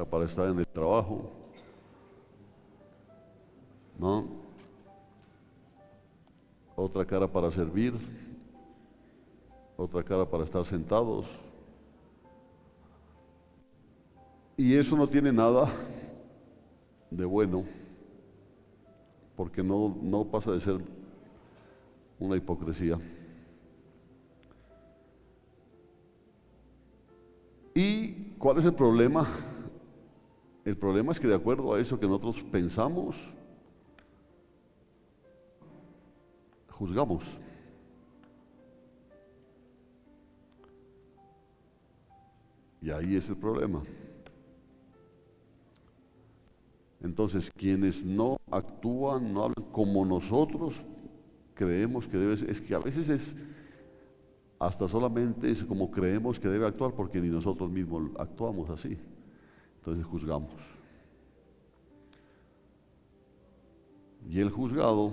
para estar en el trabajo, ¿no? Otra cara para servir, otra cara para estar sentados. Y eso no tiene nada de bueno, porque no pasa de ser una hipocresía. ¿Y cuál es el problema? El problema es que de acuerdo a eso que nosotros pensamos, juzgamos. Y ahí es el problema. Entonces, quienes no actúan, no hablan como nosotros creemos que debe ser, es que a veces es hasta solamente es como creemos que debe actuar, porque ni nosotros mismos actuamos así. Entonces juzgamos. Y el juzgado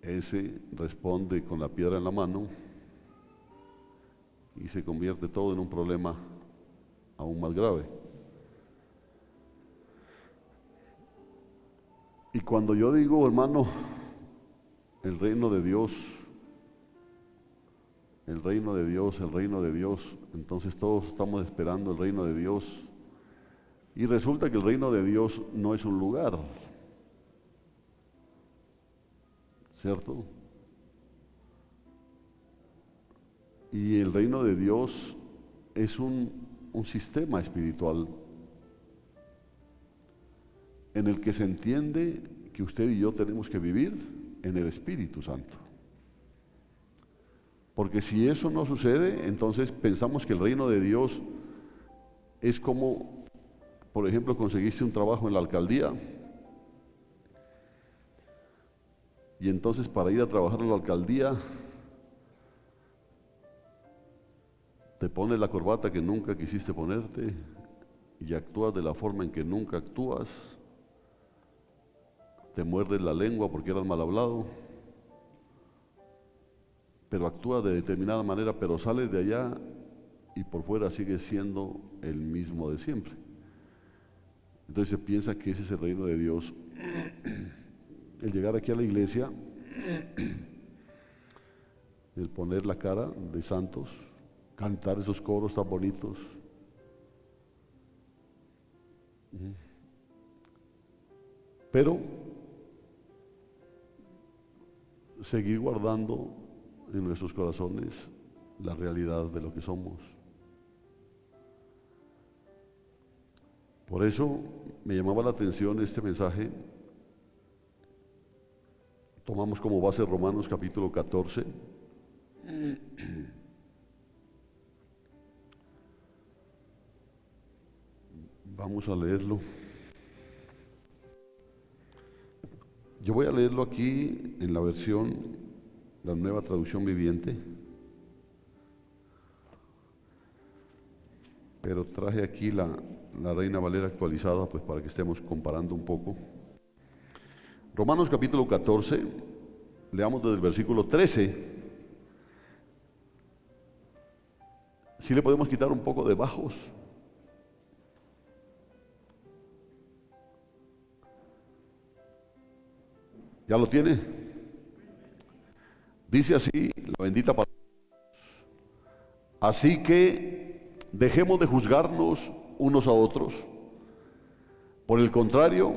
ese responde con la piedra en la mano y se convierte todo en un problema aún más grave. Y cuando yo digo, hermano, el reino de Dios, el reino de Dios, el reino de Dios, entonces todos estamos esperando el reino de Dios. Y resulta que el reino de Dios no es un lugar, ¿cierto? Y el reino de Dios es un sistema espiritual en el que se entiende que usted y yo tenemos que vivir en el Espíritu Santo. Porque si eso no sucede, entonces pensamos que el reino de Dios es como, por ejemplo, conseguiste un trabajo en la alcaldía y entonces para ir a trabajar en la alcaldía te pones la corbata que nunca quisiste ponerte y actúas de la forma en que nunca actúas, te muerdes la lengua porque eras mal hablado, pero actúas de determinada manera, pero sales de allá y por fuera sigues siendo el mismo de siempre. Entonces se piensa que ese es el reino de Dios. El llegar aquí a la iglesia, el poner la cara de santos, cantar esos coros tan bonitos, pero seguir guardando en nuestros corazones la realidad de lo que somos. Por eso me llamaba la atención este mensaje. Tomamos como base Romanos capítulo 14. Vamos a leerlo. Yo voy a leerlo aquí en la versión, la Nueva Traducción Viviente, pero traje aquí la Reina Valera actualizada, pues para que estemos comparando un poco. Romanos capítulo 14, leamos desde el versículo 13. Si le podemos quitar un poco de bajos. ¿Ya lo tiene? Dice así la bendita palabra. Así que dejemos de juzgarnos unos a otros. Por el contrario,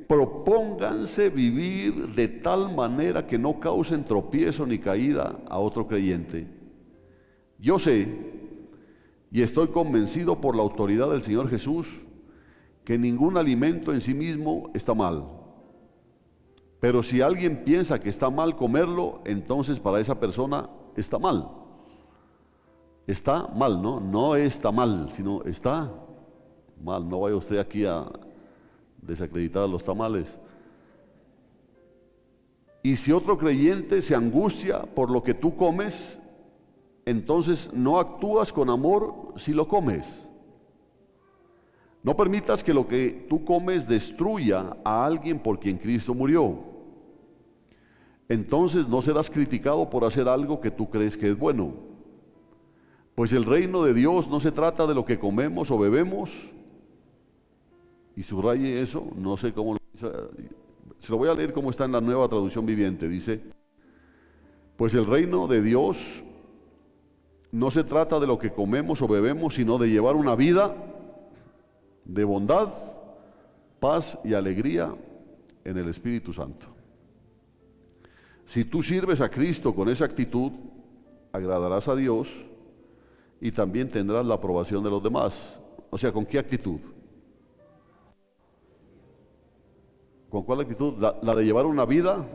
propónganse vivir de tal manera que no causen tropiezo ni caída a otro creyente. Yo sé y estoy convencido por la autoridad del Señor Jesús que ningún alimento en sí mismo está mal. Pero si alguien piensa que está mal comerlo, entonces para esa persona está mal. Está mal, ¿no? No está mal, sino está mal. No vaya usted aquí a desacreditar los tamales. Y si otro creyente se angustia por lo que tú comes, entonces no actúas con amor si lo comes. No permitas que lo que tú comes destruya a alguien por quien Cristo murió. Entonces no serás criticado por hacer algo que tú crees que es bueno. Pues el reino de Dios no se trata de lo que comemos o bebemos, y subraye eso, no sé cómo, se lo voy a leer como está en la Nueva Traducción Viviente, dice, pues el reino de Dios no se trata de lo que comemos o bebemos, sino de llevar una vida de bondad, paz y alegría en el Espíritu Santo. Si tú sirves a Cristo con esa actitud, agradarás a Dios y también tendrás la aprobación de los demás. O sea, ¿con qué actitud? ¿Con cuál actitud? La de llevar una vida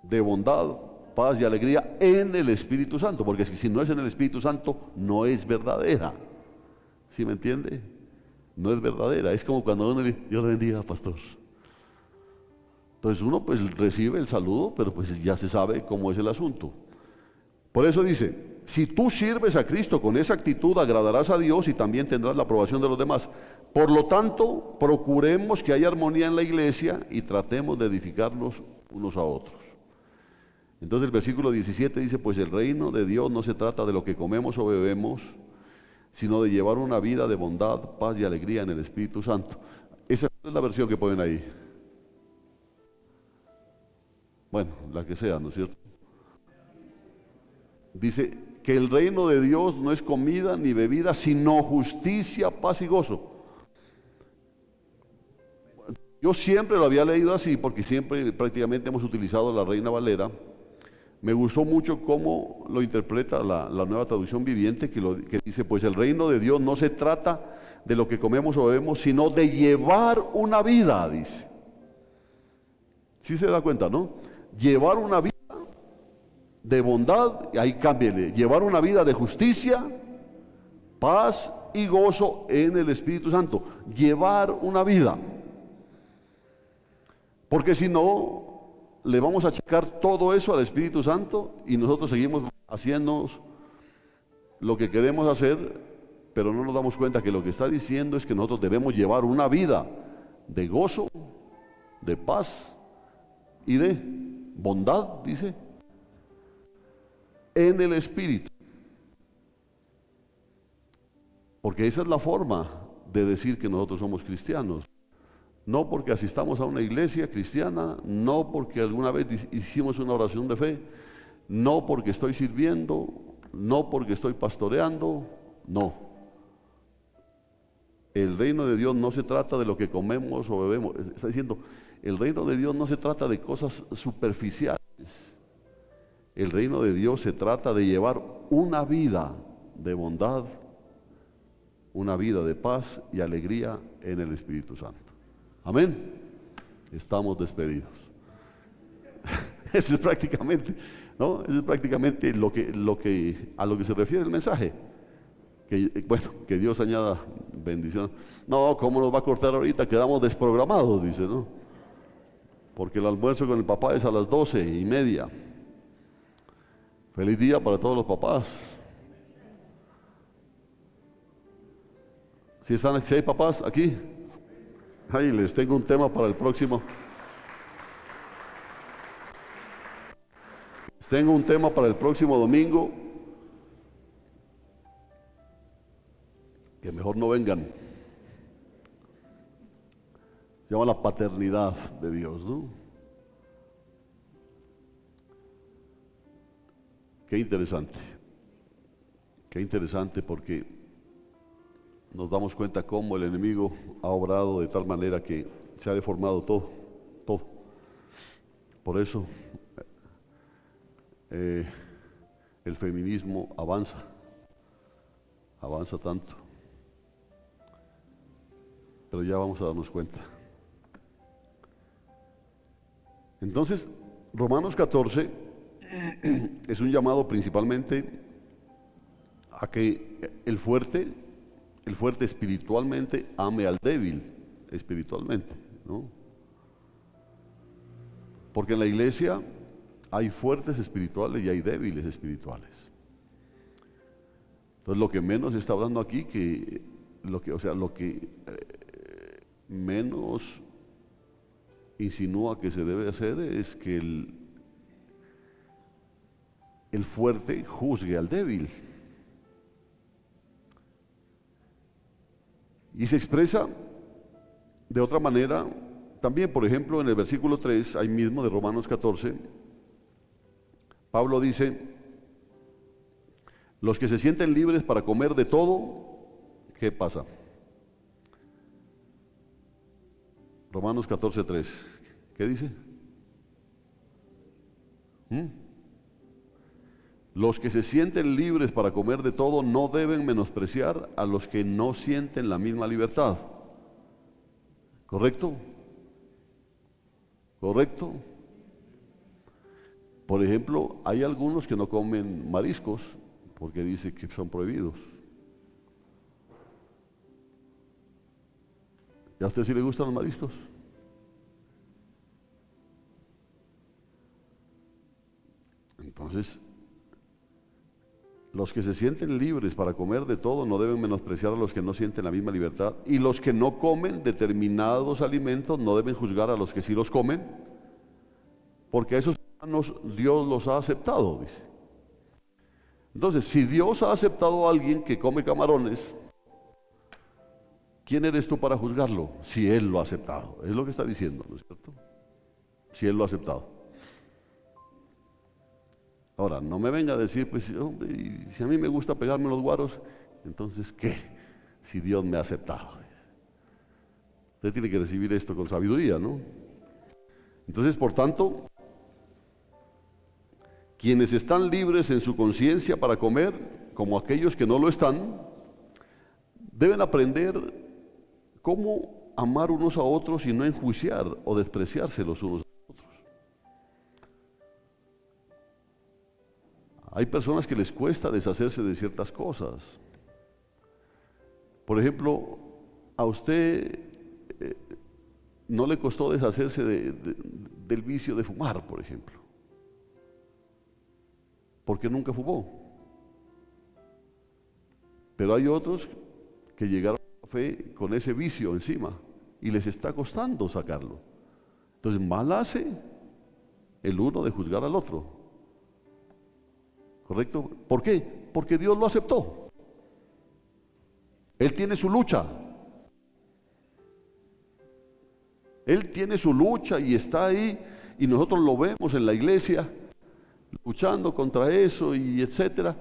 de bondad, paz y alegría en el Espíritu Santo, porque si no es en el Espíritu Santo, no es verdadera. ¿Sí me entiende? No es verdadera. Es como cuando uno le dice, Dios le bendiga, pastor. Entonces uno pues recibe el saludo, pero pues ya se sabe cómo es el asunto. Por eso dice, si tú sirves a Cristo con esa actitud, agradarás a Dios y también tendrás la aprobación de los demás. Por lo tanto, procuremos que haya armonía en la iglesia y tratemos de edificarnos unos a otros. Entonces el versículo 17 dice, pues el reino de Dios no se trata de lo que comemos o bebemos, sino de llevar una vida de bondad, paz y alegría en el Espíritu Santo. Esa es la versión que ponen ahí. Bueno, la que sea, ¿no es cierto? Dice que el reino de Dios no es comida ni bebida, sino justicia, paz y gozo. Yo siempre lo había leído así, porque siempre prácticamente hemos utilizado la Reina Valera. Me gustó mucho cómo lo interpreta la Nueva Traducción Viviente, que dice, pues el reino de Dios no se trata de lo que comemos o bebemos, sino de llevar una vida, dice. ¿Sí se da cuenta, no? Llevar una vida de bondad, y ahí cámbiale, llevar una vida de justicia, paz y gozo en el Espíritu Santo. Llevar una vida. Porque si no, le vamos a achacar todo eso al Espíritu Santo y nosotros seguimos haciendo lo que queremos hacer, pero no nos damos cuenta que lo que está diciendo es que nosotros debemos llevar una vida de gozo, de paz y de bondad, dice, en el Espíritu. Porque esa es la forma de decir que nosotros somos cristianos. No porque asistamos a una iglesia cristiana, no porque alguna vez hicimos una oración de fe, no porque estoy sirviendo, no porque estoy pastoreando, no. El reino de Dios no se trata de lo que comemos o bebemos. Está diciendo, el reino de Dios no se trata de cosas superficiales. El reino de Dios se trata de llevar una vida de bondad, una vida de paz y alegría en el Espíritu Santo. Amén. Estamos despedidos. Eso es prácticamente, ¿no? Eso es prácticamente a lo que se refiere el mensaje. Que, bueno, que Dios añada bendición. No, ¿cómo nos va a cortar ahorita? Quedamos desprogramados, dice, ¿no? Porque el almuerzo con el papá es a las 12:30. Feliz día para todos los papás. ¿Sí si hay papás aquí? Ay, les tengo un tema para el próximo. Tengo un tema para el próximo domingo. Que mejor no vengan. Se llama la paternidad de Dios, ¿no? Qué interesante porque nos damos cuenta cómo el enemigo ha obrado de tal manera que se ha deformado todo. Por eso el feminismo avanza tanto. Pero ya vamos a darnos cuenta. Entonces, Romanos 14 es un llamado principalmente a que el fuerte espiritualmente ame al débil espiritualmente, ¿no? Porque en la iglesia hay fuertes espirituales y hay débiles espirituales. Entonces lo que menos está hablando aquí, lo que menos insinúa que se debe hacer es que el fuerte juzgue al débil. Y se expresa de otra manera también, por ejemplo, en el versículo 3, ahí mismo de Romanos 14, Pablo dice, los que se sienten libres para comer de todo, ¿qué pasa? Romanos 14, 3, ¿qué dice? Los que se sienten libres para comer de todo no deben menospreciar a los que no sienten la misma libertad. ¿Correcto? ¿Correcto? Por ejemplo, hay algunos que no comen mariscos porque dice que son prohibidos. ¿Y a usted sí le gustan los mariscos? Entonces, los que se sienten libres para comer de todo no deben menospreciar a los que no sienten la misma libertad, y los que no comen determinados alimentos no deben juzgar a los que sí los comen, porque a esos hermanos Dios los ha aceptado, dice. Entonces, si Dios ha aceptado a alguien que come camarones, ¿quién eres tú para juzgarlo? Si Él lo ha aceptado, es lo que está diciendo, ¿no es cierto? Si Él lo ha aceptado. Ahora, no me venga a decir, pues, hombre, si a mí me gusta pegarme los guaros, entonces, ¿qué? Si Dios me ha aceptado. Usted tiene que recibir esto con sabiduría, ¿no? Entonces, por tanto, quienes están libres en su conciencia para comer, como aquellos que no lo están, deben aprender cómo amar unos a otros y no enjuiciar o despreciarse los unos a otros. Hay personas que les cuesta deshacerse de ciertas cosas. Por ejemplo, a usted no le costó deshacerse del vicio de fumar, por ejemplo, porque nunca fumó. Pero hay otros que llegaron a la fe con ese vicio encima y les está costando sacarlo. Entonces, mal hace el uno de juzgar al otro. ¿Correcto? ¿Por qué? Porque Dios lo aceptó. Él tiene su lucha. Él tiene su lucha y está ahí, y nosotros lo vemos en la iglesia luchando contra eso y etcétera.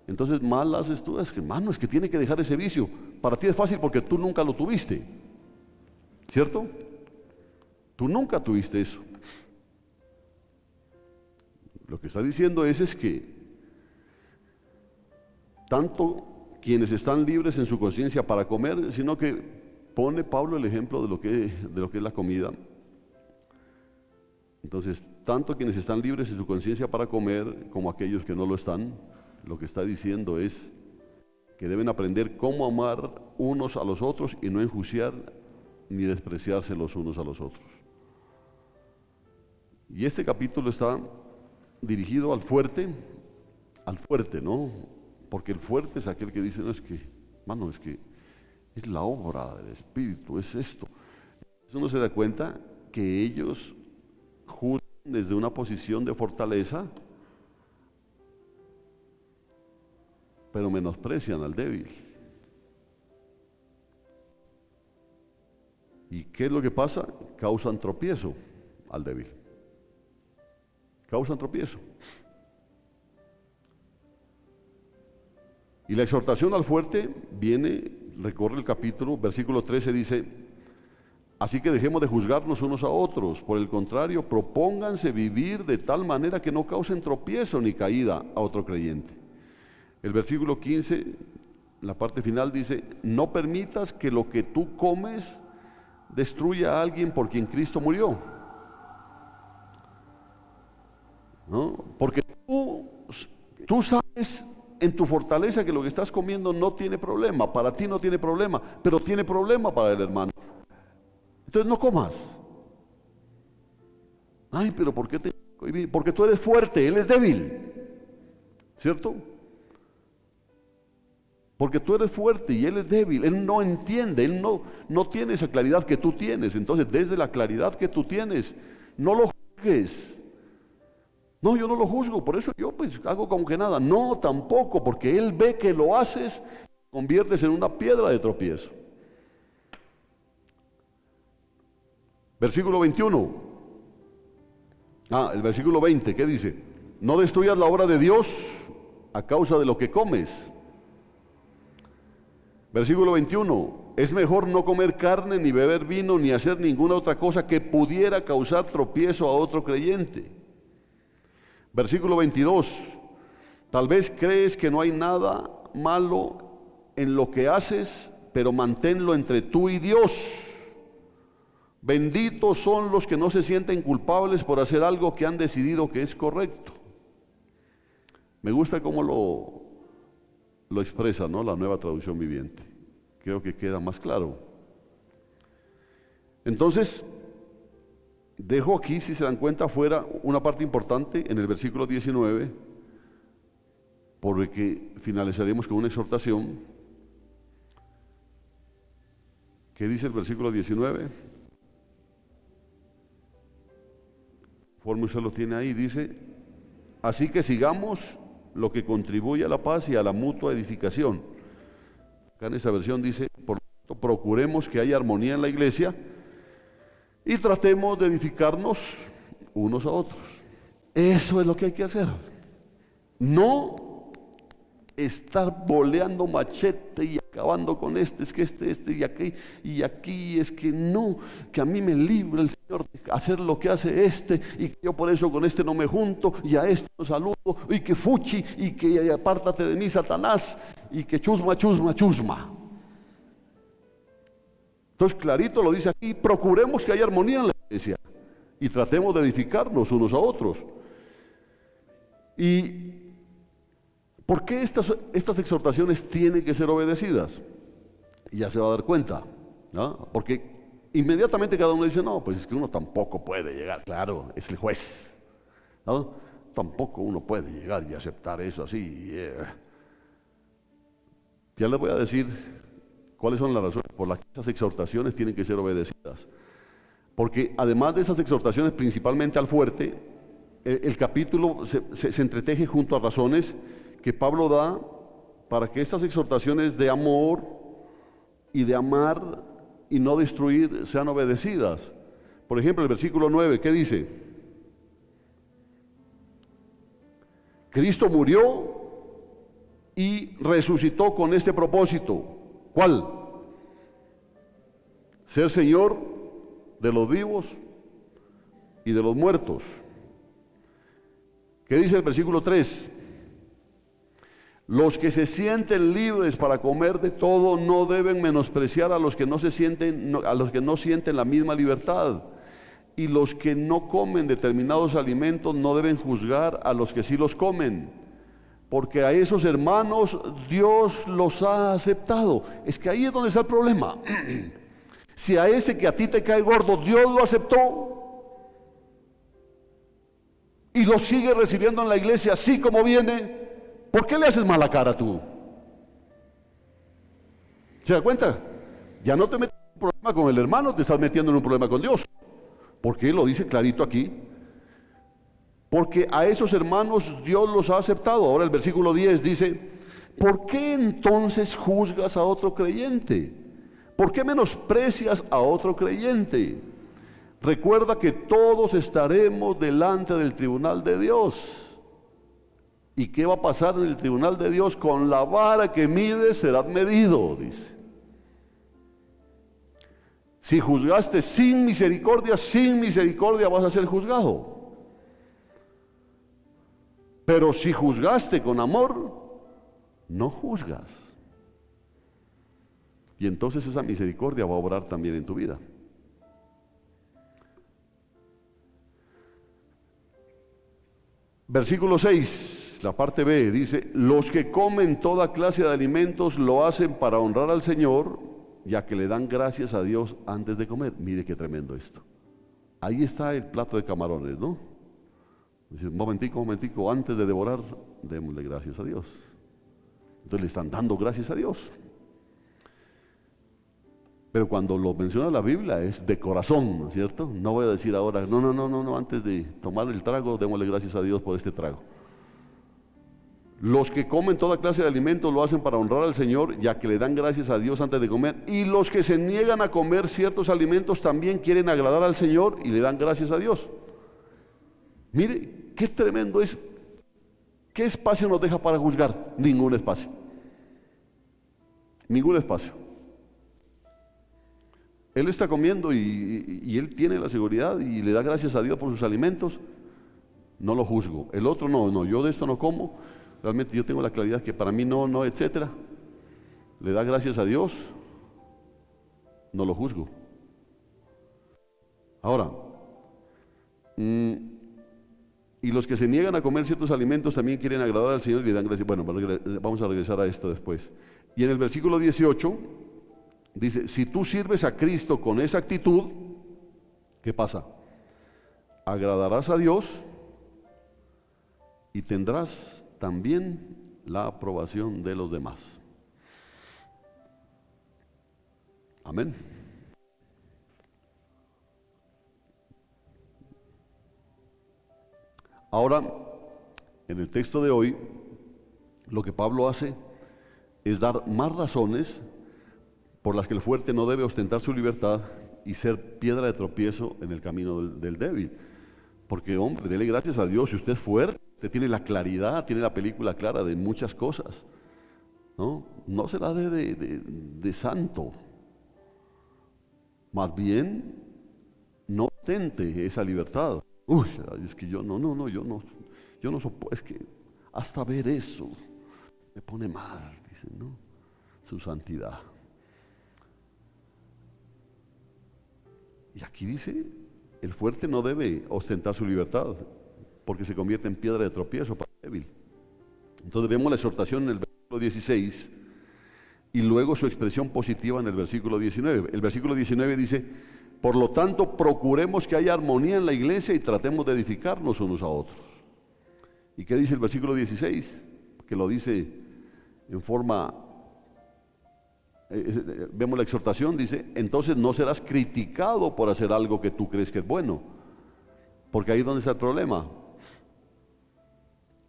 Entonces, mal haces tú, es que hermano, es que tiene que dejar ese vicio. Para ti es fácil porque tú nunca lo tuviste, ¿cierto? Tú nunca tuviste eso. Lo que está diciendo es que tanto quienes están libres en su conciencia para comer, sino que pone Pablo el ejemplo de lo que es la comida. Entonces, tanto quienes están libres en su conciencia para comer como aquellos que no lo están, lo que está diciendo es que deben aprender cómo amar unos a los otros y no enjuiciar ni despreciarse los unos a los otros. Y este capítulo está dirigido al fuerte, ¿no? Porque el fuerte es aquel que dice, no, es que, hermano, es que es la obra del Espíritu, es esto. Entonces uno se da cuenta que ellos juzgan desde una posición de fortaleza, pero menosprecian al débil. ¿Y qué es lo que pasa? Causan tropiezo al débil. Causan tropiezo. Y la exhortación al fuerte viene, recorre el capítulo, versículo 13 dice, así que dejemos de juzgarnos unos a otros, por el contrario, propónganse vivir de tal manera que no causen tropiezo ni caída a otro creyente. El versículo 15, la parte final dice, no permitas que lo que tú comes destruya a alguien por quien Cristo murió. ¿No? Porque tú sabes en tu fortaleza que lo que estás comiendo no tiene problema, para ti no tiene problema, pero tiene problema para el hermano. Entonces no comas. Ay, pero ¿por qué te cohibí? Porque tú eres fuerte, él es débil, ¿cierto? Porque tú eres fuerte y él es débil, él no entiende, él no tiene esa claridad que tú tienes. Entonces, desde la claridad que tú tienes, no lo juzgues. No, yo no lo juzgo, por eso yo pues hago como que nada. No, tampoco, porque él ve que lo haces, conviertes en una piedra de tropiezo. Versículo 21. El versículo 20, ¿qué dice? No destruyas la obra de Dios a causa de lo que comes. Versículo 21. Es mejor no comer carne, ni beber vino, ni hacer ninguna otra cosa que pudiera causar tropiezo a otro creyente. Versículo 22. Tal vez crees que no hay nada malo en lo que haces, pero manténlo entre tú y Dios. Benditos son los que no se sienten culpables por hacer algo que han decidido que es correcto. Me gusta cómo lo expresa, ¿no?, la Nueva Traducción Viviente. Creo que queda más claro. Entonces, dejo aquí, si se dan cuenta, fuera una parte importante en el versículo 19, porque finalizaremos con una exhortación. ¿Qué dice el versículo 19? Conforme usted lo tiene ahí, dice: así que sigamos lo que contribuye a la paz y a la mutua edificación. Acá en esta versión dice: por lo tanto, procuremos que haya armonía en la iglesia y tratemos de edificarnos unos a otros. Eso es lo que hay que hacer. No estar boleando machete y acabando con es que y aquí, es que no, que a mí me libre el Señor de hacer lo que hace y que yo por eso con no me junto, y a no saludo, y que fuchi, y que apártate de mí, Satanás, y que chusma, chusma, chusma. Entonces clarito lo dice aquí: procuremos que haya armonía en la iglesia y tratemos de edificarnos unos a otros. Y ¿por qué estas exhortaciones tienen que ser obedecidas? Y ya se va a dar cuenta, ¿no? Porque inmediatamente cada uno dice: no, pues es que uno tampoco puede llegar, claro, es el juez, ¿no? Tampoco uno puede llegar y aceptar eso así. Ya les voy a decir cuáles son las razones por las que esas exhortaciones tienen que ser obedecidas. Porque además de esas exhortaciones principalmente al fuerte, el capítulo se entreteje junto a razones que Pablo da para que estas exhortaciones de amor y de amar y no destruir sean obedecidas. Por ejemplo, el versículo 9, ¿qué dice? Cristo murió y resucitó con este propósito. ¿Cuál? Ser Señor de los vivos y de los muertos. ¿Qué dice el versículo 3? Los que se sienten libres para comer de todo no deben menospreciar a los que no sienten la misma libertad, y los que no comen determinados alimentos no deben juzgar a los que sí los comen, porque a esos hermanos Dios los ha aceptado. Es que ahí es donde está el problema. Si a ese que a ti te cae gordo Dios lo aceptó y lo sigue recibiendo en la iglesia así como viene, ¿por qué le haces mala cara tú? ¿Se da cuenta? Ya no te metes en un problema con el hermano, te estás metiendo en un problema con Dios. ¿Por qué? Lo dice clarito aquí. Porque a esos hermanos Dios los ha aceptado. Ahora el versículo 10 dice: ¿por qué entonces juzgas a otro creyente? ¿Por qué menosprecias a otro creyente? Recuerda que todos estaremos delante del tribunal de Dios. ¿Y qué va a pasar en el tribunal de Dios? Con la vara que mides serás medido, dice. Si juzgaste sin misericordia vas a ser juzgado. Pero si juzgaste con amor, no juzgas. Y entonces esa misericordia va a obrar también en tu vida. Versículo 6, la parte B, dice: los que comen toda clase de alimentos lo hacen para honrar al Señor, ya que le dan gracias a Dios antes de comer. Mire qué tremendo esto. Ahí está el plato de camarones, ¿no? Dice: un momentico, antes de devorar, démosle gracias a Dios. Entonces le están dando gracias a Dios. Pero cuando lo menciona la Biblia es de corazón, ¿no es cierto? No voy a decir ahora: no, antes de tomar el trago, démosle gracias a Dios por este trago. Los que comen toda clase de alimentos lo hacen para honrar al Señor, ya que le dan gracias a Dios antes de comer. Y los que se niegan a comer ciertos alimentos también quieren agradar al Señor y le dan gracias a Dios. Mire, qué tremendo es. ¿Qué espacio nos deja para juzgar? Ningún espacio. Ningún espacio. Él está comiendo y él tiene la seguridad y le da gracias a Dios por sus alimentos. No lo juzgo. El otro no, yo de esto no como. Realmente yo tengo la claridad que para mí no, etcétera. Le da gracias a Dios. No lo juzgo. Ahora, y los que se niegan a comer ciertos alimentos también quieren agradar al Señor y le dan gracias. Bueno, vamos a regresar a esto después. Y en el versículo 18 dice, si tú sirves a Cristo con esa actitud, ¿qué pasa? Agradarás a Dios y tendrás también la aprobación de los demás. Amén. Ahora, en el texto de hoy, lo que Pablo hace es dar más razones por las que el fuerte no debe ostentar su libertad y ser piedra de tropiezo en el camino del débil. Porque, hombre, dele gracias a Dios. Si usted es fuerte, usted tiene la claridad, tiene la película clara de muchas cosas. No se la dé de santo. Más bien, no ostente esa libertad. Uy, es que yo no soporto, es que hasta ver eso me pone mal, dicen, ¿no? Su santidad. Y aquí dice, el fuerte no debe ostentar su libertad, porque se convierte en piedra de tropiezo para el débil. Entonces vemos la exhortación en el versículo 16 y luego su expresión positiva en el versículo 19. El versículo 19 dice, por lo tanto, procuremos que haya armonía en la iglesia y tratemos de edificarnos unos a otros. ¿Y qué dice el versículo 16? Que lo dice en forma, vemos la exhortación, dice, entonces no serás criticado por hacer algo que tú crees que es bueno. Porque ahí es donde está el problema.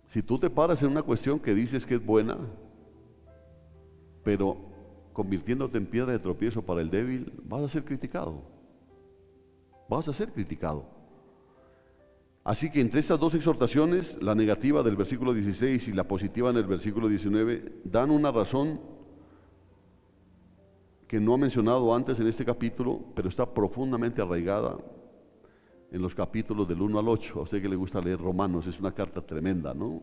Si tú te paras en una cuestión que dices que es buena, pero convirtiéndote en piedra de tropiezo para el débil, vas a ser criticado. Vas a ser criticado. Así que entre estas dos exhortaciones, la negativa del versículo 16 y la positiva en el versículo 19, dan una razón que no ha mencionado antes en este capítulo, pero está profundamente arraigada en los capítulos del 1 al 8. A usted que le gusta leer Romanos, es una carta tremenda, ¿no?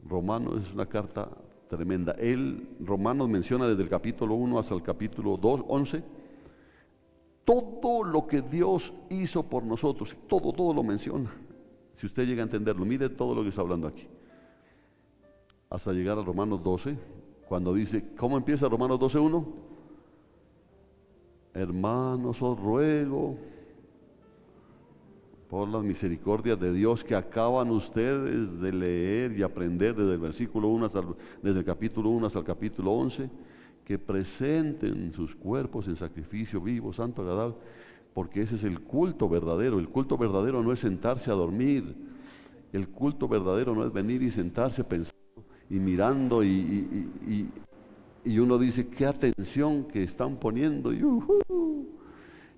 Romanos es una carta tremenda. Romanos menciona desde el capítulo 1 hasta el capítulo 11, todo lo que Dios hizo por nosotros, todo lo menciona. Si usted llega a entenderlo, mire todo lo que está hablando aquí. Hasta llegar a Romanos 12, cuando dice, ¿cómo empieza Romanos 12:1? Hermanos, os ruego por las misericordias de Dios que acaban ustedes de leer y aprender desde el versículo 1 desde el capítulo 1 hasta el capítulo 11, que presenten sus cuerpos en sacrificio vivo, santo, agradable, porque ese es el culto verdadero. El culto verdadero no es sentarse a dormir. El culto verdadero no es venir y sentarse pensando y mirando y uno dice, qué atención que están poniendo.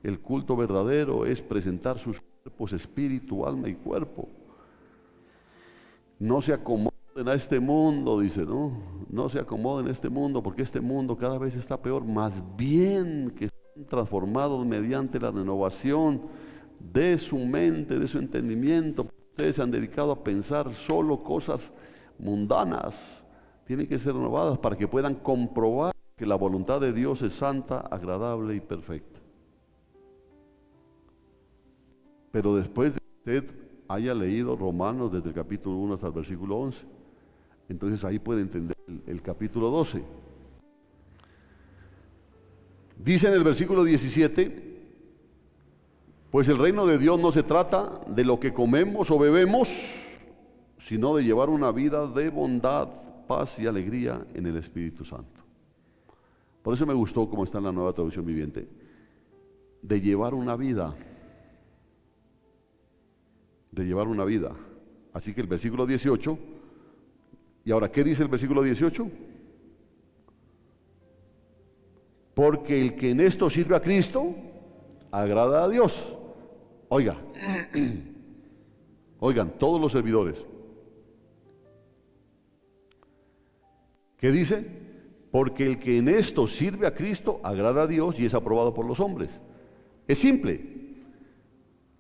El culto verdadero es presentar sus cuerpos, espíritu, alma y cuerpo. No se acomoden a este mundo, dice, no se acomoden a este mundo, porque este mundo cada vez está peor. Más bien que sean transformados mediante la renovación de su mente, de su entendimiento. Ustedes se han dedicado a pensar solo cosas mundanas. Tienen que ser renovadas para que puedan comprobar que la voluntad de Dios es santa, agradable y perfecta. Pero después de que usted haya leído Romanos desde el capítulo 1 hasta el versículo 11, entonces ahí puede entender el capítulo 12. Dice en el versículo 17, pues el reino de Dios no se trata de lo que comemos o bebemos, sino de llevar una vida de bondad, paz y alegría en el Espíritu Santo. Por eso me gustó como está en la Nueva Traducción Viviente, de llevar una vida. Así que el versículo 18 Y ahora, ¿qué dice el versículo 18? Porque el que en esto sirve a Cristo, agrada a Dios. Oiga, oigan, todos los servidores. ¿Qué dice? Porque el que en esto sirve a Cristo, agrada a Dios y es aprobado por los hombres. Es simple.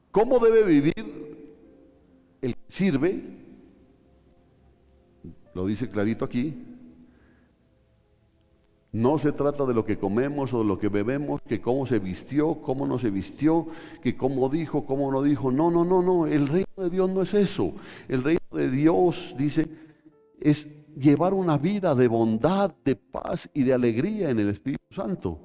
¿Cómo debe vivir el que sirve? Lo dice clarito aquí. No se trata de lo que comemos o de lo que bebemos, que cómo se vistió, cómo no se vistió, que cómo dijo, cómo no dijo. No, no, no, no. El reino de Dios no es eso. El reino de Dios, dice, es llevar una vida de bondad, de paz y de alegría en el Espíritu Santo.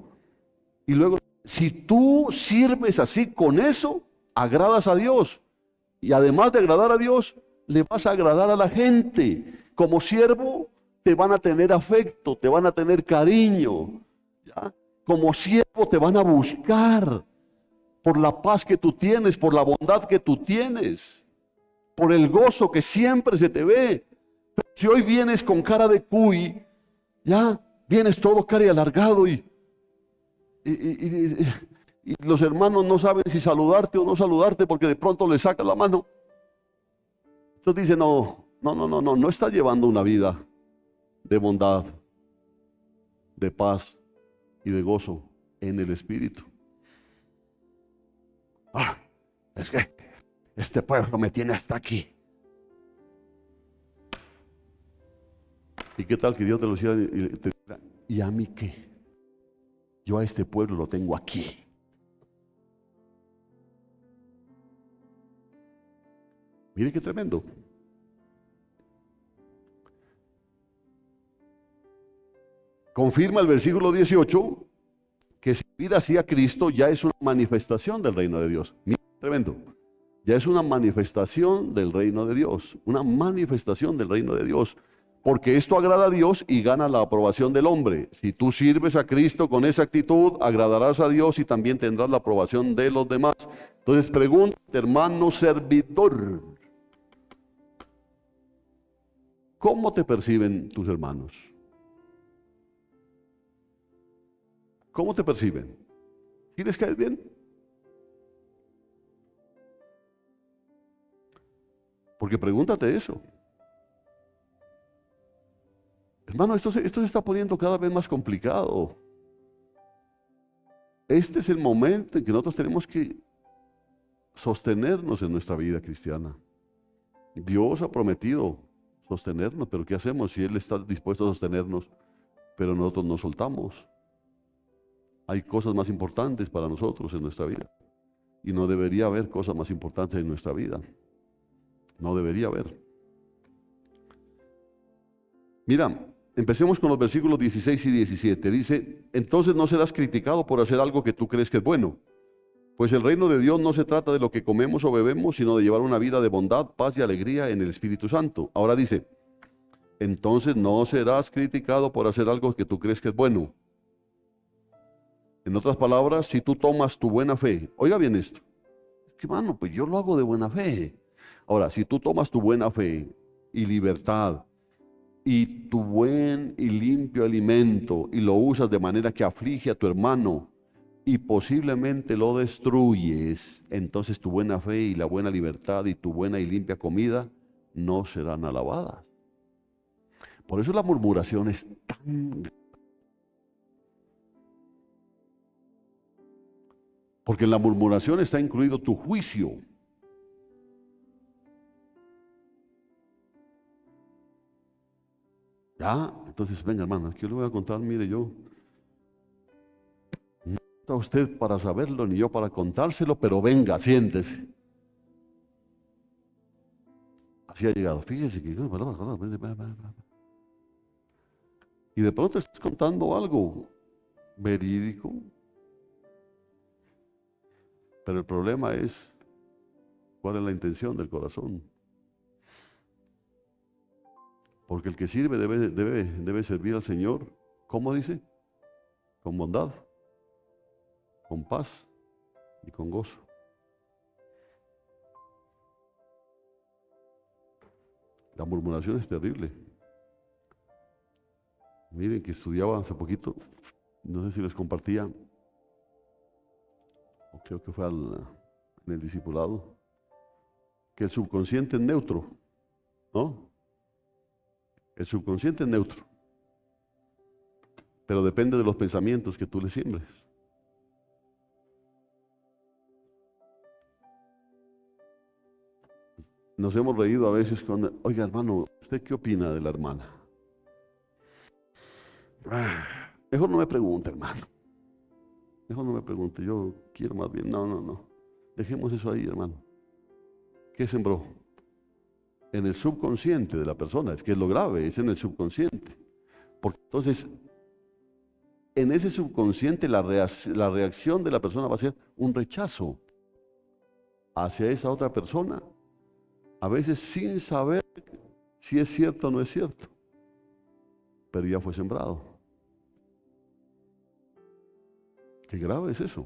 Y luego, si tú sirves así con eso, agradas a Dios. Y además de agradar a Dios, le vas a agradar a la gente. Como siervo, te van a tener afecto, te van a tener cariño, ¿ya? Como siervo te van a buscar por la paz que tú tienes, por la bondad que tú tienes, por el gozo que siempre se te ve. Pero si hoy vienes con cara de cuy, ya vienes todo cara y alargado y los hermanos no saben si saludarte o no saludarte porque de pronto le sacas la mano. Entonces dice, no está llevando una vida de bondad, de paz y de gozo en el Espíritu. Es que este pueblo me tiene hasta aquí. ¿Y qué tal que Dios te lo hiciera y te diga, ¿y a mí qué? Yo a este pueblo lo tengo aquí. Mire qué tremendo. Confirma el versículo 18 que servir así a Cristo ya es una manifestación del reino de Dios. Mira, tremendo. Ya es una manifestación del reino de Dios. Una manifestación del reino de Dios. Porque esto agrada a Dios y gana la aprobación del hombre. Si tú sirves a Cristo con esa actitud, agradarás a Dios y también tendrás la aprobación de los demás. Entonces pregúntate, hermano servidor, ¿cómo te perciben tus hermanos? ¿Cómo te perciben? ¿Sí les caes bien? Porque pregúntate eso. Hermano, esto se está poniendo cada vez más complicado. Este es el momento en que nosotros tenemos que sostenernos en nuestra vida cristiana. Dios ha prometido sostenernos, pero ¿qué hacemos si Él está dispuesto a sostenernos, pero nosotros no soltamos? Hay cosas más importantes para nosotros en nuestra vida. Y no debería haber cosas más importantes en nuestra vida. No debería haber. Mira, empecemos con los versículos 16 y 17. Dice, entonces no serás criticado por hacer algo que tú crees que es bueno. Pues el reino de Dios no se trata de lo que comemos o bebemos, sino de llevar una vida de bondad, paz y alegría en el Espíritu Santo. Ahora dice, entonces no serás criticado por hacer algo que tú crees que es bueno. En otras palabras, si tú tomas tu buena fe, oiga bien esto, que mano, pues yo lo hago de buena fe. Ahora, si tú tomas tu buena fe y libertad y tu buen y limpio alimento y lo usas de manera que aflige a tu hermano y posiblemente lo destruyes, entonces tu buena fe y la buena libertad y tu buena y limpia comida no serán alabadas. Por eso la murmuración es tan... Porque en la murmuración está incluido tu juicio. Ya, entonces venga hermano, aquí yo le voy a contar, mire yo, no está usted para saberlo ni yo para contárselo, pero venga, siéntese. Así ha llegado, fíjese que... Y de pronto estás contando algo verídico, pero el problema es cuál es la intención del corazón. Porque el que sirve debe servir al Señor, ¿cómo dice? Con bondad, con paz y con gozo. La murmuración es terrible. Miren que estudiaba hace poquito, no sé si les compartía, o creo que fue en el discipulado, que el subconsciente es neutro, ¿no? El subconsciente es neutro, pero depende de los pensamientos que tú le siembres. Nos hemos reído a veces cuando, oiga hermano, ¿usted qué opina de la hermana? Mejor no me pregunte, hermano. Mejor no me pregunte, yo quiero más bien, no. Dejemos eso ahí, hermano. ¿Qué sembró? En el subconsciente de la persona, es que es lo grave, es en el subconsciente. Porque entonces, en ese subconsciente la reacción de la persona va a ser un rechazo hacia esa otra persona, a veces sin saber si es cierto o no es cierto, pero ya fue sembrado. Qué grave es eso.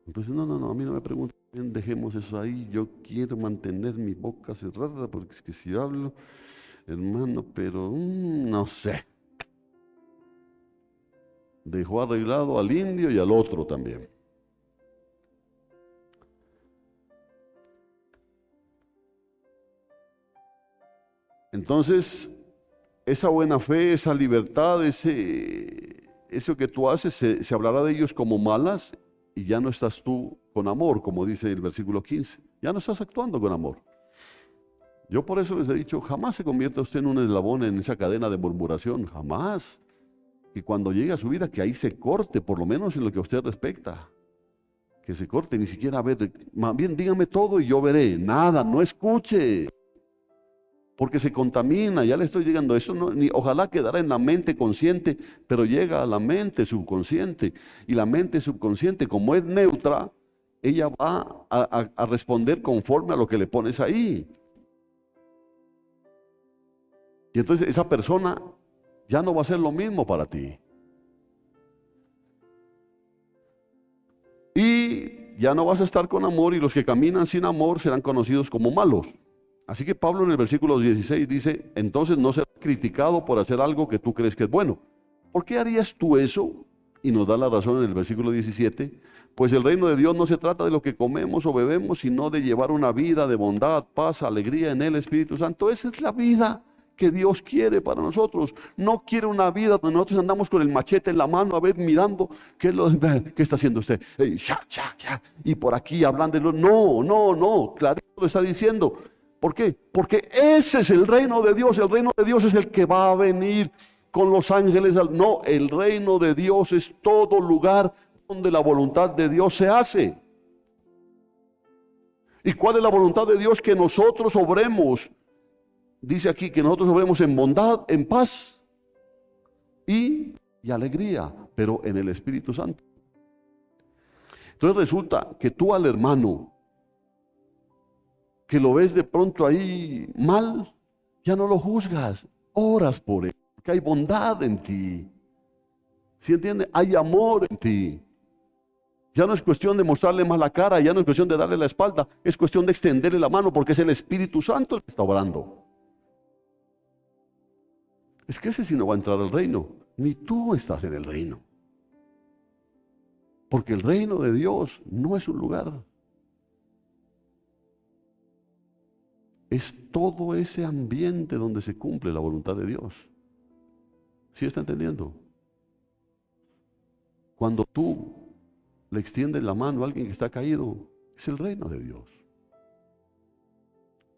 Entonces, no, a mí no me pregunten, dejemos eso ahí, yo quiero mantener mi boca cerrada, porque es que si hablo, hermano, pero no sé. Dejó arreglado al indio y al otro también. Entonces, esa buena fe, esa libertad, eso que tú haces, se hablará de ellos como malas y ya no estás tú con amor, como dice el versículo 15. Ya no estás actuando con amor. Yo por eso les he dicho, jamás se convierta usted en un eslabón en esa cadena de murmuración, jamás. Y cuando llegue a su vida, que ahí se corte, por lo menos en lo que a usted respecta. Que se corte, ni siquiera a ver, más bien dígame todo y yo veré. Nada, no escuche. Porque se contamina, ya le estoy llegando, eso no, ojalá quedara en la mente consciente, pero llega a la mente subconsciente, y la mente subconsciente, como es neutra, ella va a responder conforme a lo que le pones ahí. Y entonces esa persona ya no va a ser lo mismo para ti. Y ya no vas a estar con amor, y los que caminan sin amor serán conocidos como malos. Así que Pablo en el versículo 16 dice, entonces no serás criticado por hacer algo que tú crees que es bueno. ¿Por qué harías tú eso? Y nos da la razón en el versículo 17, pues el reino de Dios no se trata de lo que comemos o bebemos, sino de llevar una vida de bondad, paz, alegría en el Espíritu Santo. Esa es la vida que Dios quiere para nosotros. No quiere una vida donde nosotros andamos con el machete en la mano, a ver, mirando, ¿qué está haciendo usted? Y por aquí hablando. No, clarito lo está diciendo. ¿Por qué? Porque ese es el reino de Dios. El reino de Dios es el que va a venir con los ángeles. No, el reino de Dios es todo lugar donde la voluntad de Dios se hace. ¿Y cuál es la voluntad de Dios? Que nosotros obremos. Dice aquí que nosotros obremos en bondad, en paz y alegría, pero en el Espíritu Santo. Entonces resulta que tú al hermano que lo ves de pronto ahí mal, ya no lo juzgas, oras por él, porque hay bondad en ti. ¿Sí entiende? Hay amor en ti. Ya no es cuestión de mostrarle más la cara, ya no es cuestión de darle la espalda, es cuestión de extenderle la mano, porque es el Espíritu Santo el que está obrando. Es que ese sí no va a entrar al reino, ni tú estás en el reino. Porque el reino de Dios no es un lugar. Es todo ese ambiente donde se cumple la voluntad de Dios. ¿Sí está entendiendo? Cuando tú le extiendes la mano a alguien que está caído, es el reino de Dios.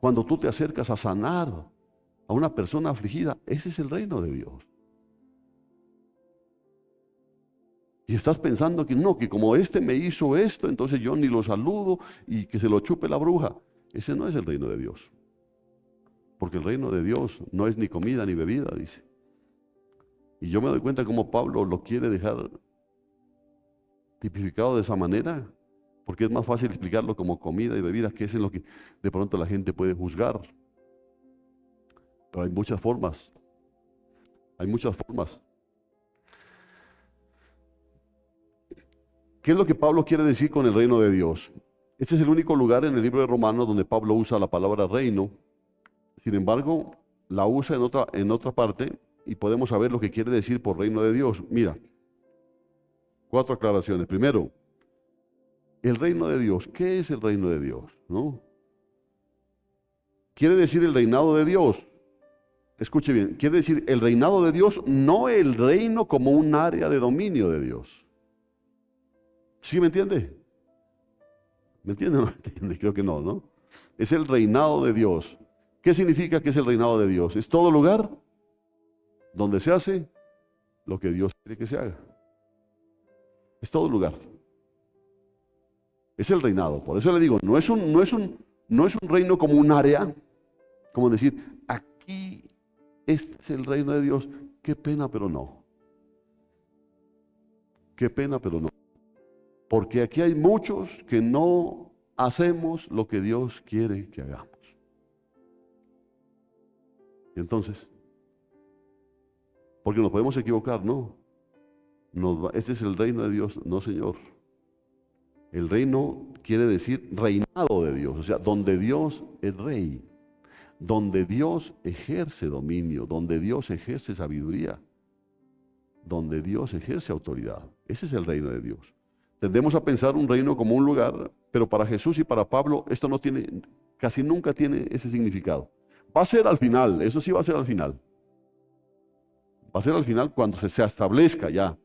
Cuando tú te acercas a sanar a una persona afligida, ese es el reino de Dios. Y estás pensando que no, que como este me hizo esto, entonces yo ni lo saludo y que se lo chupe la bruja. Ese no es el reino de Dios. Porque el reino de Dios no es ni comida ni bebida, dice. Y yo me doy cuenta cómo Pablo lo quiere dejar tipificado de esa manera, porque es más fácil explicarlo como comida y bebida, que es en lo que de pronto la gente puede juzgar. Pero hay muchas formas. Hay muchas formas. ¿Qué es lo que Pablo quiere decir con el reino de Dios? Este es el único lugar en el libro de Romanos donde Pablo usa la palabra reino. Sin embargo, la usa en otra parte y podemos saber lo que quiere decir por reino de Dios. Mira, 4 aclaraciones. Primero, el reino de Dios. ¿Qué es el reino de Dios? ¿No? Quiere decir el reinado de Dios. Escuche bien, quiere decir el reinado de Dios, no el reino como un área de dominio de Dios. ¿Sí me entiende? ¿Me entiende o no me entiende? Creo que no, ¿no? Es el reinado de Dios. ¿Qué significa que es el reinado de Dios? Es todo lugar donde se hace lo que Dios quiere que se haga. Es todo lugar. Es el reinado. Por eso le digo, no es un reino como un área, como decir, aquí este es el reino de Dios. Qué pena, pero no. Qué pena, pero no. Porque aquí hay muchos que no hacemos lo que Dios quiere que hagamos. Y entonces, porque nos podemos equivocar, ¿no? Este es el reino de Dios. No, Señor. El reino quiere decir reinado de Dios, o sea, donde Dios es rey, donde Dios ejerce dominio, donde Dios ejerce sabiduría, donde Dios ejerce autoridad. Ese es el reino de Dios. Tendemos a pensar un reino como un lugar, pero para Jesús y para Pablo esto no tiene, casi nunca tiene ese significado. Va a ser al final, eso sí va a ser al final. Va a ser al final cuando se establezca ya,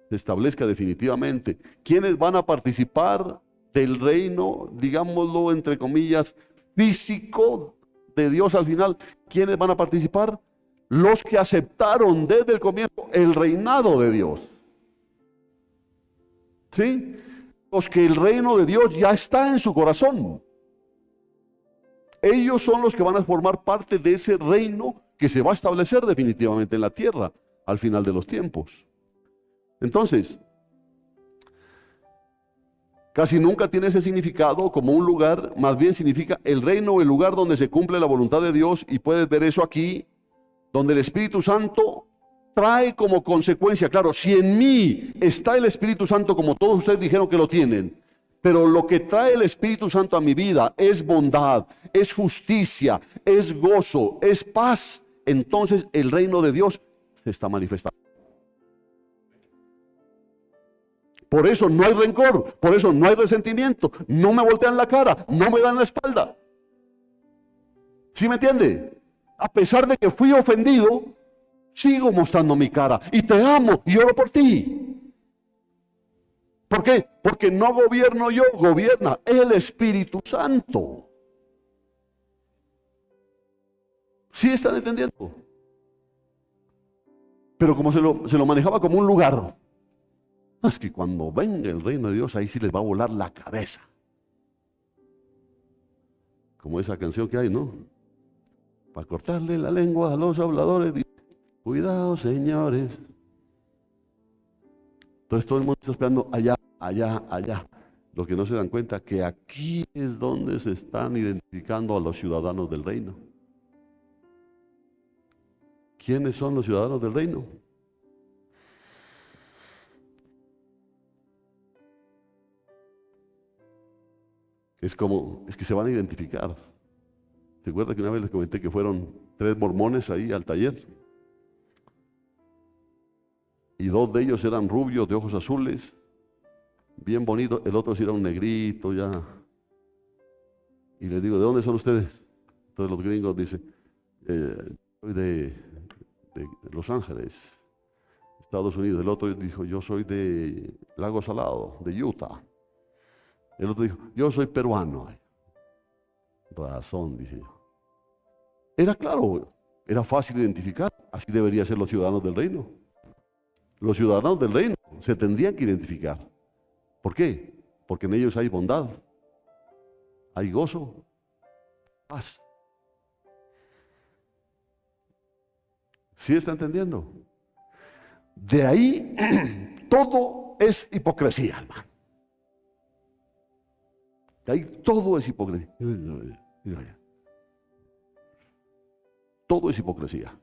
se establezca definitivamente. ¿Quiénes van a participar del reino, digámoslo entre comillas, físico de Dios al final? ¿Quiénes van a participar? Los que aceptaron desde el comienzo el reinado de Dios. ¿Sí? Los que el reino de Dios ya está en su corazón. Ellos son los que van a formar parte de ese reino que se va a establecer definitivamente en la tierra al final de los tiempos. Entonces, casi nunca tiene ese significado como un lugar, más bien significa el reino o el lugar donde se cumple la voluntad de Dios, y puedes ver eso aquí, donde el Espíritu Santo trae como consecuencia, claro, si en mí está el Espíritu Santo como todos ustedes dijeron que lo tienen, pero lo que trae el Espíritu Santo a mi vida es bondad, es justicia, es gozo, es paz, entonces el reino de Dios se está manifestando. Por eso no hay rencor, por eso no hay resentimiento, no me voltean la cara, no me dan la espalda. ¿Sí me entiende? A pesar de que fui ofendido, sigo mostrando mi cara y te amo y oro por ti. ¿Por qué? Porque no gobierno yo, gobierna el Espíritu Santo. ¿Sí están entendiendo? Pero como se lo manejaba como un lugar, es que cuando venga el reino de Dios, ahí sí les va a volar la cabeza. Como esa canción que hay, ¿no? Para cortarle la lengua a los habladores. Cuidado, señores. Entonces todo el mundo está esperando allá, allá, allá. Lo que no se dan cuenta que aquí es donde se están identificando a los ciudadanos del reino. ¿Quiénes son los ciudadanos del reino? Es que se van a identificar. ¿Se acuerda que una vez les comenté que fueron 3 mormones ahí al taller? Y 2 de ellos eran rubios, de ojos azules, bien bonitos. El otro sí era un negrito ya. Y les digo, ¿de dónde son ustedes? Entonces los gringos dicen, soy de Los Ángeles, Estados Unidos. El otro dijo, yo soy de Lago Salado, de Utah. El otro dijo, yo soy peruano. Razón, dije yo. Era claro, era fácil identificar. Así deberían ser los ciudadanos del reino. Los ciudadanos del reino se tendrían que identificar. ¿Por qué? Porque en ellos hay bondad, hay gozo, paz. ¿Sí está entendiendo? De ahí todo es hipocresía, hermano. De ahí todo es hipocresía. Todo es hipocresía.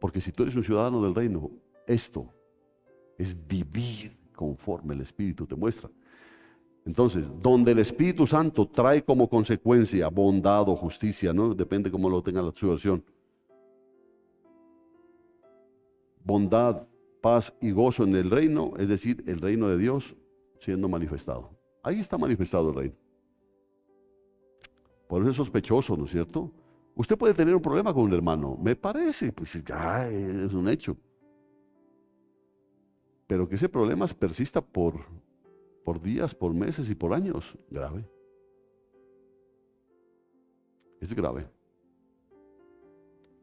Porque si tú eres un ciudadano del reino, esto es vivir conforme el Espíritu te muestra. Entonces, donde el Espíritu Santo trae como consecuencia bondad o justicia, ¿no? Depende cómo lo tenga su versión. bondad, paz y gozo en el reino, es decir, el reino de Dios siendo manifestado. Ahí está manifestado el reino. Por eso es sospechoso, ¿no es cierto? Usted puede tener un problema con un hermano, me parece, pues ya es un hecho. Pero que ese problema persista por días, por meses y por años, grave. Es grave.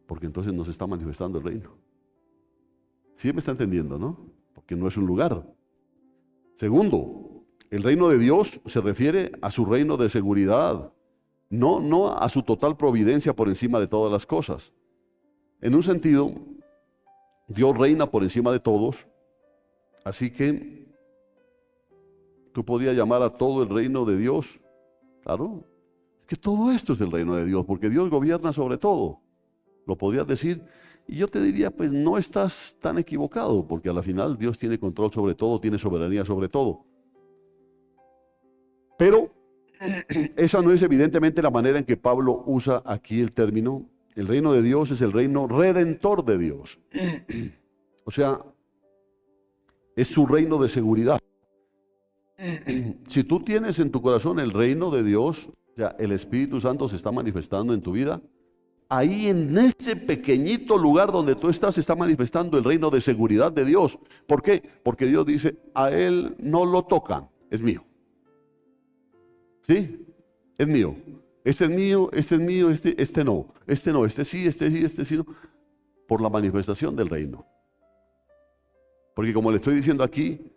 Porque entonces no se está manifestando el reino. ¿Sí me está entendiendo, no? Porque no es un lugar. Segundo, el reino de Dios se refiere a su reino de seguridad, no a su total providencia por encima de todas las cosas. En un sentido, Dios reina por encima de todos, así que tú podrías llamar a todo el reino de Dios, claro, que todo esto es el reino de Dios, porque Dios gobierna sobre todo. Lo podrías decir, y yo te diría, pues no estás tan equivocado, porque a la final Dios tiene control sobre todo, tiene soberanía sobre todo. Pero esa no es evidentemente la manera en que Pablo usa aquí el término. El reino de Dios es el reino redentor de Dios. O sea, es su reino de seguridad. Si tú tienes en tu corazón el reino de Dios, o sea, el Espíritu Santo se está manifestando en tu vida, ahí en ese pequeñito lugar donde tú estás se está manifestando el reino de seguridad de Dios. ¿Por qué? Porque Dios dice, a él no lo tocan, es mío. ¿Sí? Es mío. Este es mío, este es mío, este no, este sí, este sí no. Por la manifestación del reino. Porque como le estoy diciendo aquí,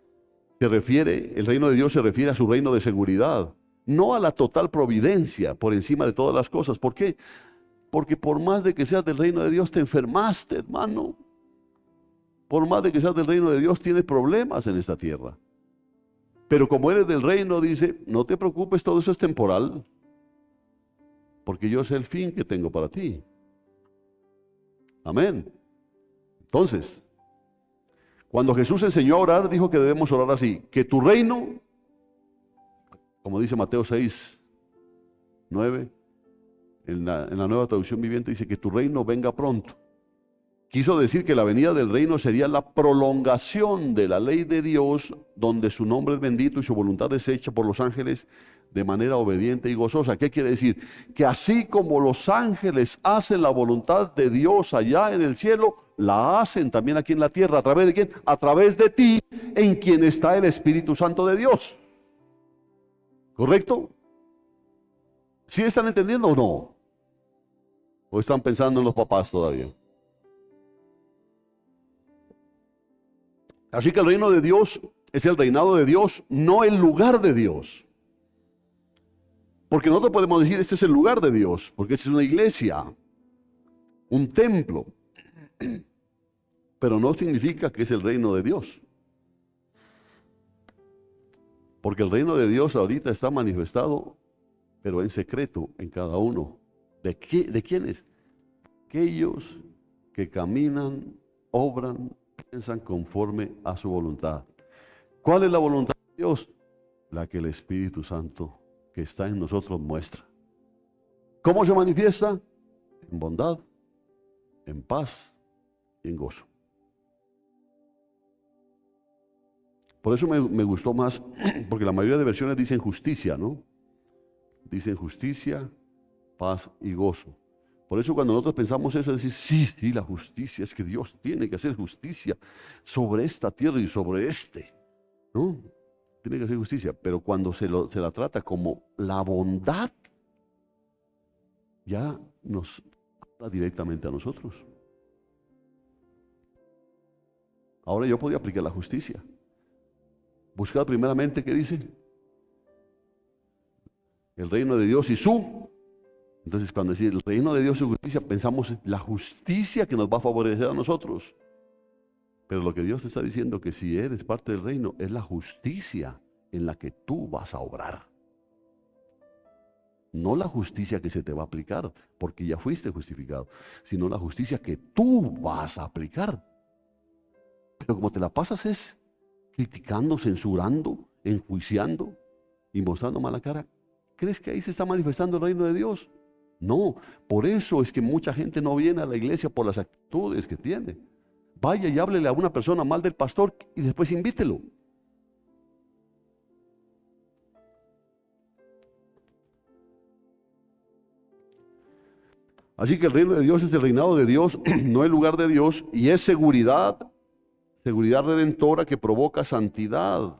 el reino de Dios se refiere a su reino de seguridad, no a la total providencia por encima de todas las cosas. ¿Por qué? Porque por más de que seas del reino de Dios te enfermaste, hermano. Por más de que seas del reino de Dios tienes problemas en esta tierra. Pero como eres del reino, dice, no te preocupes, todo eso es temporal. Porque yo sé el fin que tengo para ti. Amén. Entonces, cuando Jesús enseñó a orar, dijo que debemos orar así, que tu reino, como dice Mateo 6, 9, en la Nueva Traducción Viviente dice que tu reino venga pronto. Quiso decir que la venida del reino sería la prolongación de la ley de Dios, donde su nombre es bendito y su voluntad es hecha por los ángeles de manera obediente y gozosa. ¿Qué quiere decir? Que así como los ángeles hacen la voluntad de Dios allá en el cielo, la hacen también aquí en la tierra. ¿A través de quién? A través de ti, en quien está el Espíritu Santo de Dios. ¿Correcto? ¿Sí están entendiendo o no? ¿O están pensando en los papás todavía? Así que el reino de Dios es el reinado de Dios, no el lugar de Dios. Porque nosotros podemos decir, este es el lugar de Dios, porque es una iglesia, un templo. Pero no significa que es el reino de Dios. Porque el reino de Dios ahorita está manifestado, pero en secreto en cada uno. ¿De quiénes? Aquellos que caminan, obran, piensan conforme a su voluntad. ¿Cuál es la voluntad de Dios? La que el Espíritu Santo que está en nosotros muestra. ¿Cómo se manifiesta? En bondad, en paz y en gozo. Por eso me gustó más, porque la mayoría de versiones dicen justicia, ¿no? Dicen justicia, paz y gozo. Por eso cuando nosotros pensamos eso, decir, sí, la justicia, es que Dios tiene que hacer justicia sobre esta tierra y sobre ¿no? Tiene que hacer justicia, pero cuando se la trata como la bondad, ya nos habla directamente a nosotros. Ahora yo podía aplicar la justicia. Buscar primeramente, ¿qué dice? El reino de Dios y su. Entonces, cuando decimos el reino de Dios y su justicia, pensamos en la justicia que nos va a favorecer a nosotros. Pero lo que Dios te está diciendo que si eres parte del reino, es la justicia en la que tú vas a obrar. No la justicia que se te va a aplicar, porque ya fuiste justificado, sino la justicia que tú vas a aplicar. Pero como te la pasas es criticando, censurando, enjuiciando y mostrando mala cara, ¿crees que ahí se está manifestando el reino de Dios? No, por eso es que mucha gente no viene a la iglesia por las actitudes que tiene. Vaya y háblele a una persona mal del pastor y después invítelo. Así que el reino de Dios es el reinado de Dios, no el lugar de Dios, y es seguridad redentora que provoca santidad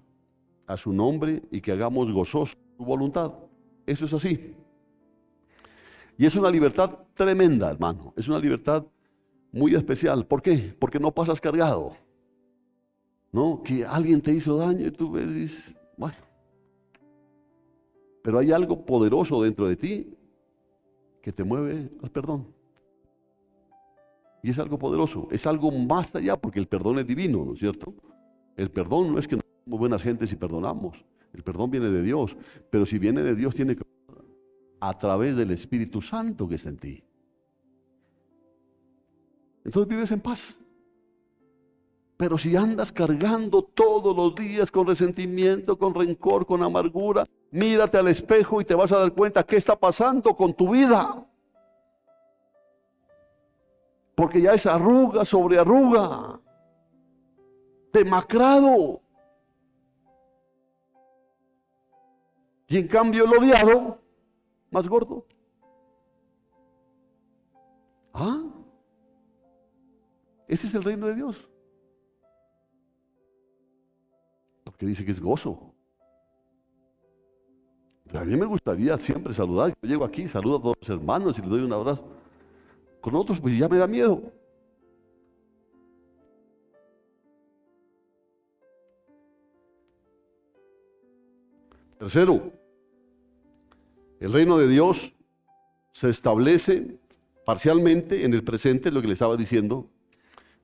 a su nombre y que hagamos gozoso su voluntad. Eso es así. Y es una libertad tremenda, hermano. Es una libertad muy especial. ¿Por qué? Porque no pasas cargado. ¿No? Que alguien te hizo daño y tú ves y dices, bueno. Pero hay algo poderoso dentro de ti que te mueve al perdón. Y es algo poderoso, es algo más allá, porque el perdón es divino, ¿no es cierto? El perdón no es que no somos buenas gentes y perdonamos. El perdón viene de Dios. Pero si viene de Dios, tiene que a través del Espíritu Santo que está en ti. Entonces vives en paz. Pero si andas cargando todos los días con resentimiento, con rencor, con amargura, mírate al espejo y te vas a dar cuenta qué está pasando con tu vida. Porque ya es arruga sobre arruga, demacrado. Y en cambio el odiado, más gordo. ¿Ah? Ese es el reino de Dios. Porque dice que es gozo. A mí me gustaría siempre saludar. Yo llego aquí, saludo a todos los hermanos y les doy un abrazo. Con otros pues ya me da miedo. Tercero, el reino de Dios se establece parcialmente en el presente, lo que le estaba diciendo,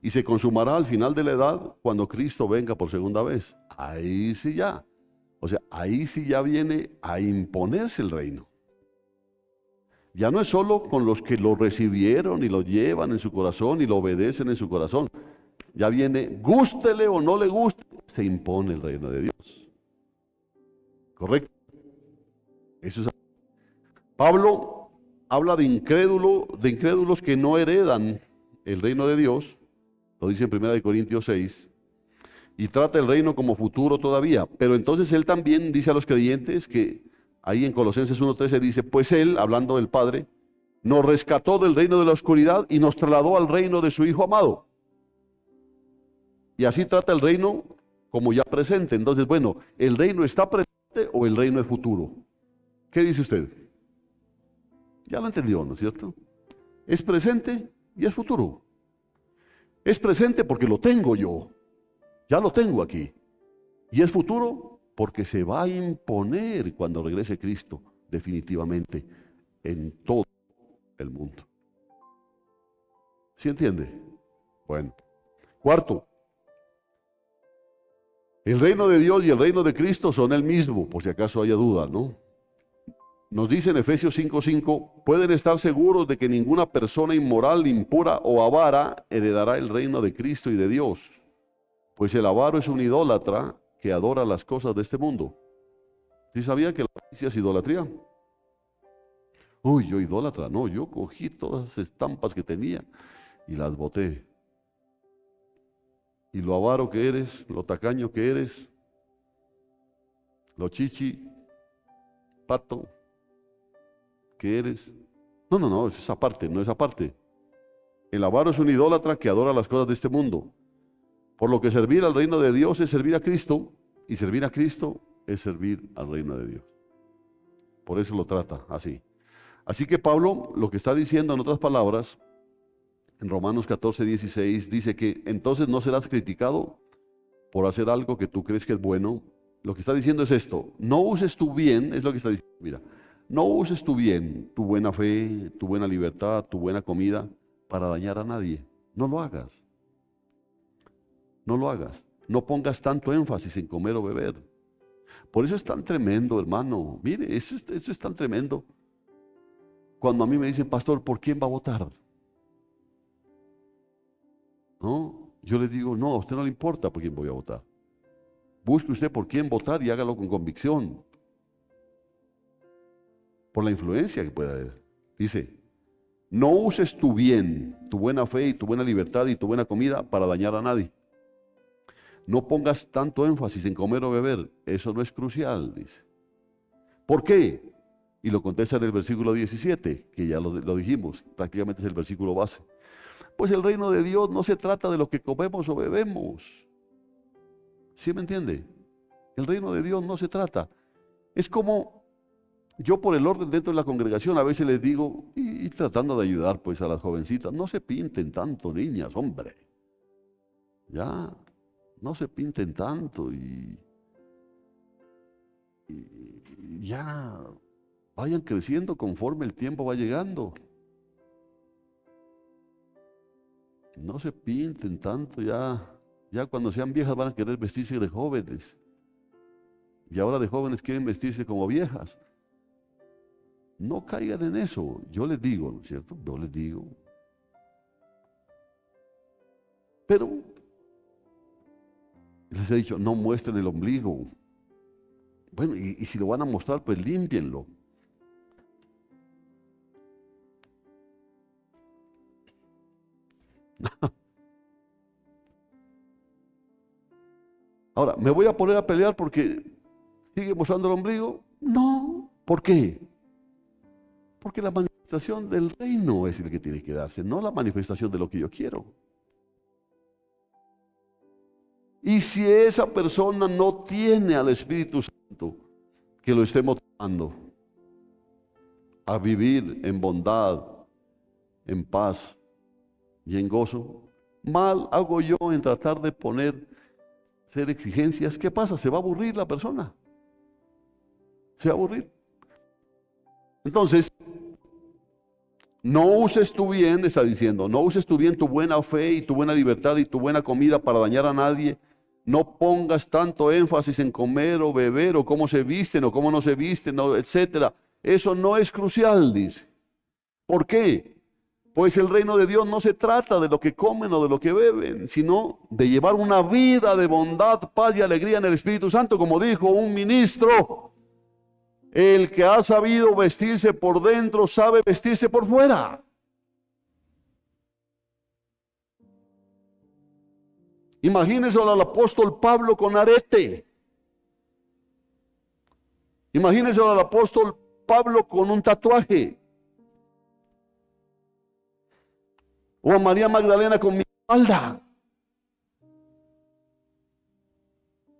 y se consumará al final de la edad cuando Cristo venga por segunda vez. Ahí sí ya. O sea, ahí sí ya viene a imponerse el reino. Ya no es solo con los que lo recibieron y lo llevan en su corazón y lo obedecen en su corazón. Ya viene, gústele o no le guste, se impone el reino de Dios. ¿Correcto? Eso es. Pablo habla de incrédulos que no heredan el reino de Dios, lo dice en 1 Corintios 6, y trata el reino como futuro todavía. Pero entonces él también dice a los creyentes que ahí en Colosenses 1:13 dice, pues él, hablando del Padre, nos rescató del reino de la oscuridad y nos trasladó al reino de su Hijo amado. Y así trata el reino como ya presente. Entonces, bueno, ¿el reino está presente o el reino es futuro? ¿Qué dice usted? Ya lo entendió, ¿no es cierto? Es presente y es futuro. Es presente porque lo tengo yo. Ya lo tengo aquí. Y es futuro porque se va a imponer cuando regrese Cristo definitivamente en todo el mundo. ¿Sí entiende? Bueno. Cuarto, el reino de Dios y el reino de Cristo son el mismo, por si acaso haya duda, ¿no? Nos dice en Efesios 5:5, pueden estar seguros de que ninguna persona inmoral, impura o avara heredará el reino de Cristo y de Dios, pues el avaro es un idólatra que adora las cosas de este mundo. ¿Sí sabía que la avaricia es idolatría? Uy, yo idólatra, no, yo cogí todas las estampas que tenía y las boté. Y lo avaro que eres, lo tacaño que eres, lo chichi, pato que eres. No, es esa parte, no esa parte. El avaro es un idólatra que adora las cosas de este mundo. Por lo que servir al reino de Dios es servir a Cristo, y servir a Cristo es servir al reino de Dios. Por eso lo trata así. Así que Pablo lo que está diciendo en otras palabras, en Romanos 14:16, dice que entonces no serás criticado por hacer algo que tú crees que es bueno. Lo que está diciendo es esto: no uses tu bien, es lo que está diciendo, mira, no uses tu bien, tu buena fe, tu buena libertad, tu buena comida para dañar a nadie. No lo hagas. No lo hagas. No pongas tanto énfasis en comer o beber. Por eso es tan tremendo, hermano. Mire, eso es tan tremendo. Cuando a mí me dicen, pastor, ¿por quién va a votar? ¿No? Yo les digo, no, a usted no le importa por quién voy a votar. Busque usted por quién votar y hágalo con convicción. Por la influencia que pueda haber. Dice, No uses tu bien, tu buena fe y tu buena libertad y tu buena comida para dañar a nadie. No pongas tanto énfasis en comer o beber, eso no es crucial, dice. ¿Por qué? Y lo contesta en el versículo 17, que ya lo dijimos, prácticamente es el versículo base. Pues el reino de Dios no se trata de lo que comemos o bebemos. ¿Sí me entiende? El reino de Dios no se trata. Es como yo, por el orden dentro de la congregación, a veces les digo, y tratando de ayudar pues a las jovencitas, no se pinten tanto, niñas, hombre. Ya, no se pinten tanto y ya vayan creciendo conforme el tiempo va llegando. No se pinten tanto, ya cuando sean viejas van a querer vestirse de jóvenes. Y ahora de jóvenes quieren vestirse como viejas. No caigan en eso. Yo les digo, ¿no es cierto? Yo les digo. Pero les he dicho, no muestren el ombligo. Bueno, y si lo van a mostrar, pues límpienlo. Ahora, ¿me voy a poner a pelear porque sigue mostrando el ombligo? No. ¿Por qué? Porque la manifestación del reino es el que tiene que darse, no la manifestación de lo que yo quiero. Y si esa persona no tiene al Espíritu Santo que lo esté motivando a vivir en bondad, en paz y en gozo, mal hago yo en tratar de ser exigencias. ¿Qué pasa? Se va a aburrir la persona. Se va a aburrir. Entonces, no uses tu bien, está diciendo, no uses tu bien, tu buena fe y tu buena libertad y tu buena comida para dañar a nadie. No pongas tanto énfasis en comer o beber o cómo se visten o cómo no se visten, etcétera. Eso no es crucial, dice. ¿Por qué? Pues el reino de Dios no se trata de lo que comen o de lo que beben, sino de llevar una vida de bondad, paz y alegría en el Espíritu Santo, como dijo un ministro. El que ha sabido vestirse por dentro sabe vestirse por fuera. Imagínense al apóstol Pablo con arete. Imagínense al apóstol Pablo con un tatuaje. O a María Magdalena con minifalda.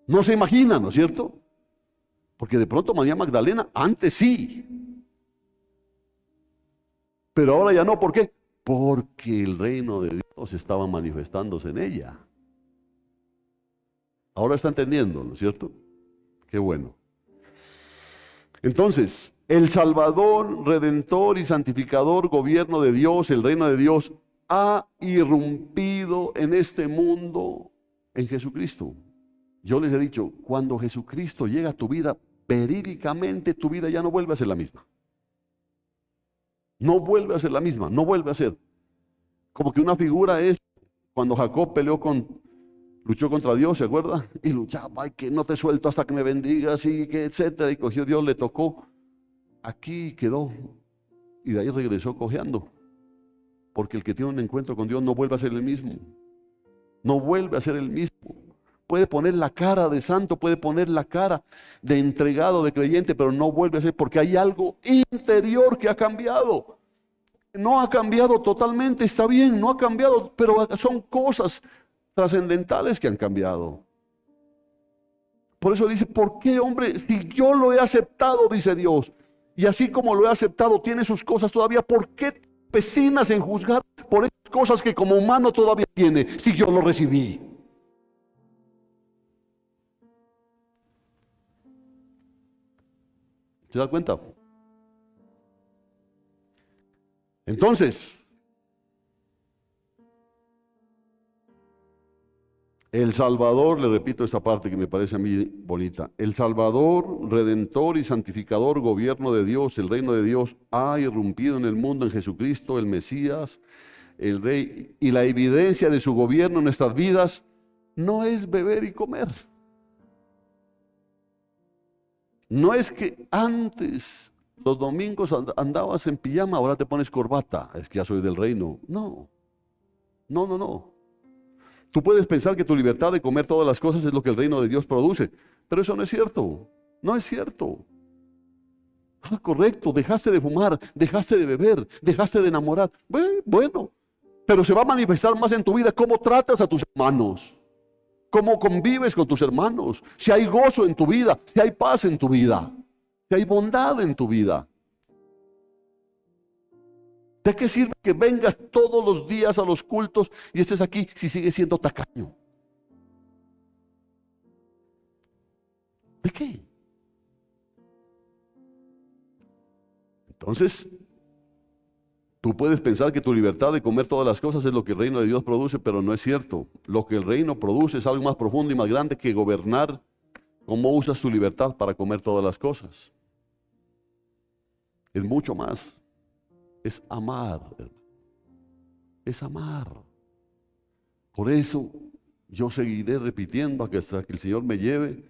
No se imagina, ¿no es cierto? Porque de pronto María Magdalena antes sí. Pero ahora ya no. ¿Por qué? Porque el reino de Dios estaba manifestándose en ella. Ahora está entendiendo, ¿no es cierto? Qué bueno. Entonces, el Salvador, Redentor y Santificador, gobierno de Dios, el reino de Dios, ha irrumpido en este mundo en Jesucristo. Yo les he dicho, cuando Jesucristo llega a tu vida, verídicamente tu vida ya no vuelve a ser la misma. No vuelve a ser la misma, no vuelve a ser. Como que una figura es cuando Jacob luchó contra Dios, ¿se acuerda? Y luchaba, y que no te suelto hasta que me bendigas, y que etcétera, y cogió Dios, le tocó. Aquí quedó, y de ahí regresó cojeando. Porque el que tiene un encuentro con Dios no vuelve a ser el mismo. No vuelve a ser el mismo. Puede poner la cara de santo, puede poner la cara de entregado, de creyente, pero no vuelve a ser porque hay algo interior que ha cambiado. No ha cambiado totalmente, está bien, no ha cambiado, pero son cosas trascendentales que han cambiado. Por eso dice, ¿por qué, hombre? Si yo lo he aceptado, dice Dios, y así como lo he aceptado, tiene sus cosas todavía, ¿por qué pesinas en juzgar por esas cosas que como humano todavía tiene, si yo lo recibí? ¿Se da cuenta? Entonces, el Salvador, le repito esta parte que me parece a mí bonita, el Salvador, Redentor y Santificador, gobierno de Dios, el reino de Dios, ha irrumpido en el mundo en Jesucristo, el Mesías, el Rey, y la evidencia de su gobierno en nuestras vidas no es beber y comer. No es que antes Los domingos andabas en pijama, ahora te pones corbata. Es que ya soy del reino. No, no, no, no. Tú puedes pensar que tu libertad de comer todas las cosas es lo que el reino de Dios produce, pero eso no es cierto. No es cierto. Ah, correcto, dejaste de fumar, dejaste de beber, dejaste de enamorar. Bueno, pero se va a manifestar más en tu vida cómo tratas a tus hermanos, cómo convives con tus hermanos, si hay gozo en tu vida, si hay paz en tu vida, si hay bondad en tu vida. ¿De qué sirve que vengas todos los días a los cultos y estés aquí si sigues siendo tacaño? ¿De qué? Entonces, tú puedes pensar que tu libertad de comer todas las cosas es lo que el reino de Dios produce, pero no es cierto. Lo que el reino produce es algo más profundo y más grande que gobernar cómo usas tu libertad para comer todas las cosas. Es mucho más. Es amar, hermano. Es amar. Por eso yo seguiré repitiendo hasta que el Señor me lleve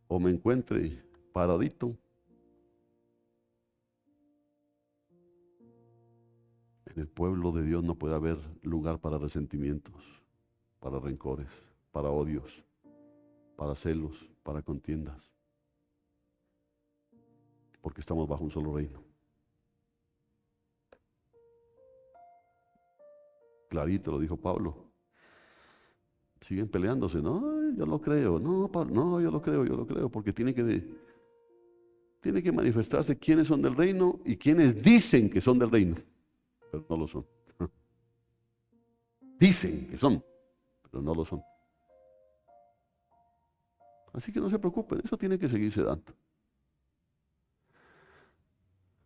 o me encuentre paradito. En el pueblo de Dios no puede haber lugar para resentimientos, para rencores, para odios, para celos, para contiendas, porque estamos bajo un solo reino. Clarito lo dijo Pablo. Siguen peleándose. No, yo lo creo. No, Pablo, no, yo lo creo, porque tiene que manifestarse quiénes son del reino y quiénes dicen que son del reino, pero no lo son. Dicen que son, pero no lo son. Así que no se preocupen, eso tiene que seguirse dando.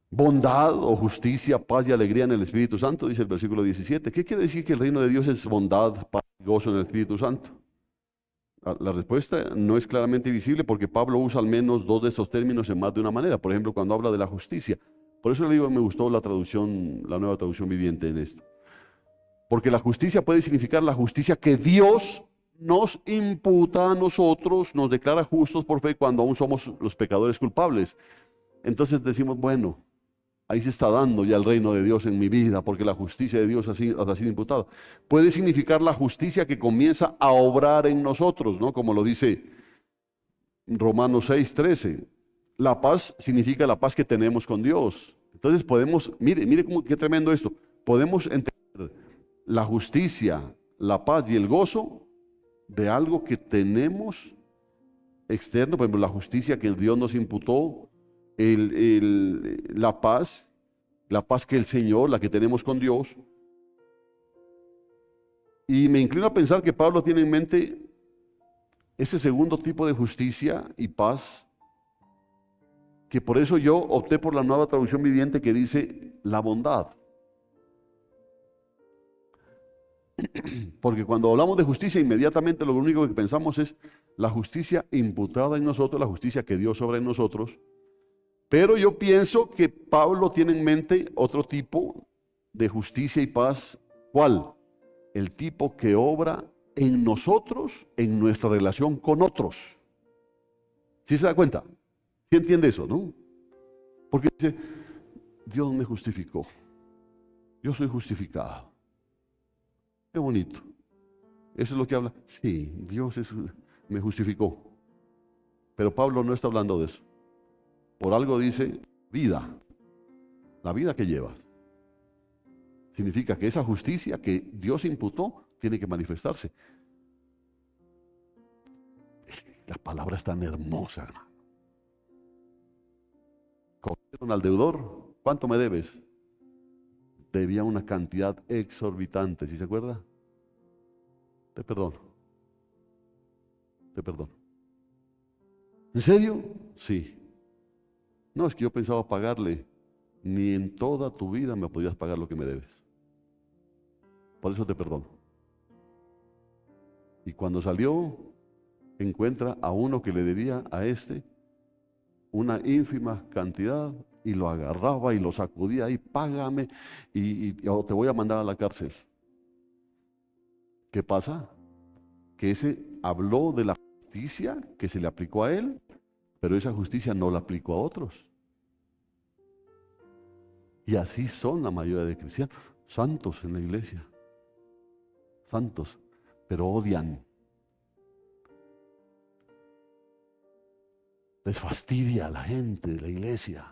Bondad o justicia, paz y alegría en el Espíritu Santo, dice el versículo 17. ¿Qué quiere decir que el reino de Dios es bondad, paz y gozo en el Espíritu Santo? La respuesta no es claramente visible porque Pablo usa al menos dos de estos términos en más de una manera. Por ejemplo, cuando habla de la justicia. Por eso le digo, me gustó la traducción, la nueva traducción viviente en esto. Porque la justicia puede significar la justicia que Dios nos imputa a nosotros, nos declara justos por fe cuando aún somos los pecadores culpables. Entonces decimos, bueno, ahí se está dando ya el reino de Dios en mi vida, porque la justicia de Dios ha sido imputada. Puede significar la justicia que comienza a obrar en nosotros, ¿no? Como lo dice Romanos 6:13. La paz significa la paz que tenemos con Dios. Entonces podemos, mire qué tremendo esto. Podemos entender la justicia, la paz y el gozo de algo que tenemos externo, por ejemplo, la justicia que Dios nos imputó, la paz que el Señor, la que tenemos con Dios. Y me inclino a pensar que Pablo tiene en mente ese segundo tipo de justicia y paz, que por eso yo opté por la nueva traducción viviente que dice la bondad. Porque cuando hablamos de justicia, inmediatamente lo único que pensamos es la justicia imputada en nosotros, la justicia que Dios obra en nosotros. Pero yo pienso que Pablo tiene en mente otro tipo de justicia y paz. ¿Cuál? El tipo que obra en nosotros, en nuestra relación con otros. ¿Sí se da cuenta? ¿Sí entiende eso, no? Porque dice, Dios me justificó. Yo soy justificado. Qué bonito. Eso es lo que habla. Sí, me justificó. Pero Pablo no está hablando de eso. Por algo dice vida. La vida que llevas. Significa que esa justicia que Dios imputó tiene que manifestarse. La palabra es tan hermosa, hermano. Cogieron al deudor. ¿Cuánto me debes? Debía una cantidad exorbitante, ¿sí se acuerda? Te perdono. Te perdono. ¿En serio? Sí. No, es que yo pensaba pagarle. Ni en toda tu vida me podías pagar lo que me debes. Por eso te perdono. Y cuando salió, encuentra a uno que le debía a este una ínfima cantidad y lo agarraba y lo sacudía y págame o te voy a mandar a la cárcel. ¿Qué pasa? Que ese habló de la justicia que se le aplicó a él, pero esa justicia no la aplicó a otros. Y así son la mayoría de cristianos, santos en la iglesia, santos, pero odian. Les fastidia a la gente de la iglesia.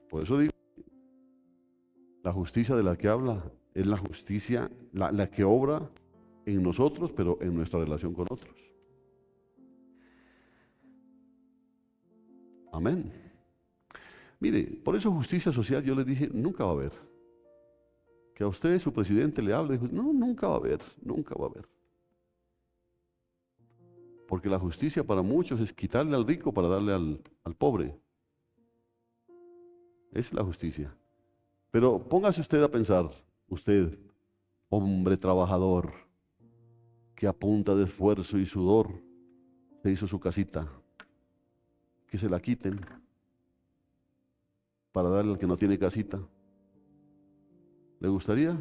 Por eso digo, la justicia de la que habla es la justicia, la que obra en nosotros, pero en nuestra relación con otros. Amén. Mire, por eso justicia social yo les dije, nunca va a haber. Que a usted, su presidente, le hable, no, nunca va a haber, nunca va a haber. Porque la justicia para muchos es quitarle al rico para darle al pobre. Esa es la justicia. Pero póngase usted a pensar, usted, hombre trabajador, que a punta de esfuerzo y sudor se hizo su casita, que se la quiten para darle al que no tiene casita. ¿Le gustaría?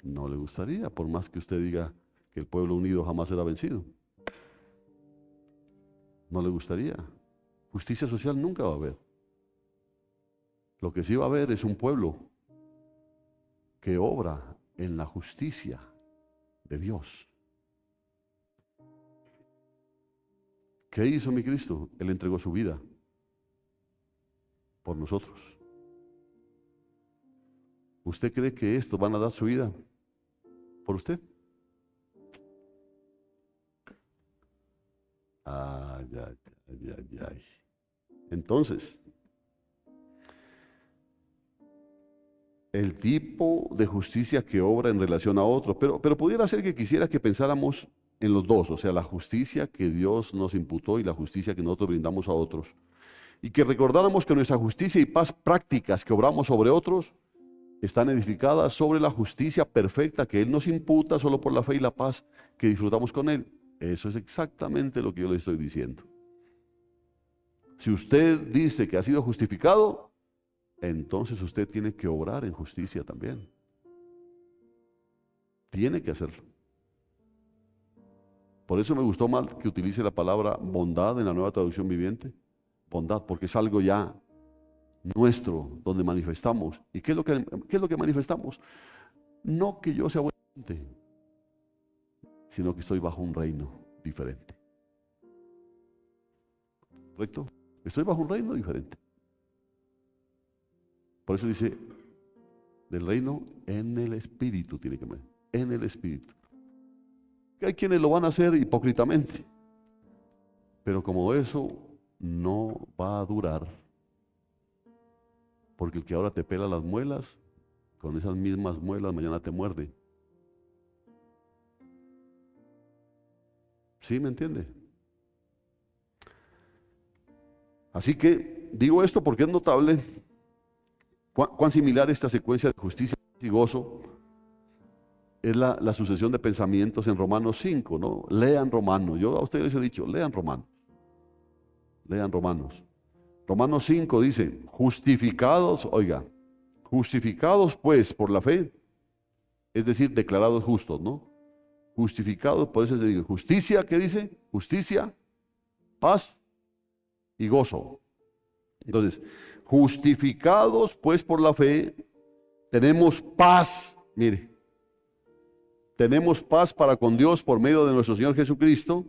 No le gustaría, por más que usted diga que el pueblo unido jamás será vencido. No le gustaría. Justicia social nunca va a haber. Lo que sí va a haber es un pueblo que obra en la justicia de Dios. ¿Qué hizo mi Cristo? Él entregó su vida por nosotros. ¿Usted cree que estos van a dar su vida por usted? Ay, ay, ay, ay, ay. Entonces, el tipo de justicia que obra en relación a otros, pero pudiera ser que quisiera que pensáramos en los dos, o sea, la justicia que Dios nos imputó y la justicia que nosotros brindamos a otros, y que recordáramos que nuestra justicia y paz prácticas que obramos sobre otros están edificadas sobre la justicia perfecta que Él nos imputa solo por la fe y la paz que disfrutamos con Él. Eso es exactamente lo que yo le estoy diciendo. Si usted dice que ha sido justificado, entonces usted tiene que obrar en justicia también. Tiene que hacerlo. Por eso me gustó más que utilice la palabra bondad en la Nueva Traducción Viviente. Bondad, porque es algo ya nuestro, donde manifestamos. ¿Y qué es lo que manifestamos? No que yo sea buena gente, sino que estoy bajo un reino diferente. ¿Correcto? Estoy bajo un reino diferente. Por eso dice, del reino en el Espíritu tiene que ver, en el Espíritu. Que hay quienes lo van a hacer hipócritamente, pero como eso no va a durar, porque el que ahora te pela las muelas, con esas mismas muelas mañana te muerde. ¿Sí me entiende? Así que digo esto porque es notable cuán similar esta secuencia de justicia y gozo es la sucesión de pensamientos en Romanos 5, ¿no? Lean Romanos. Yo a ustedes les he dicho, lean Romanos. Lean Romanos. Romanos 5 dice, justificados, oiga, justificados pues por la fe, es decir, declarados justos, ¿no? Justificados, por eso se dice, justicia, ¿qué dice? Justicia, paz y gozo. Entonces, justificados pues por la fe, tenemos paz, mire, tenemos paz para con Dios por medio de nuestro Señor Jesucristo,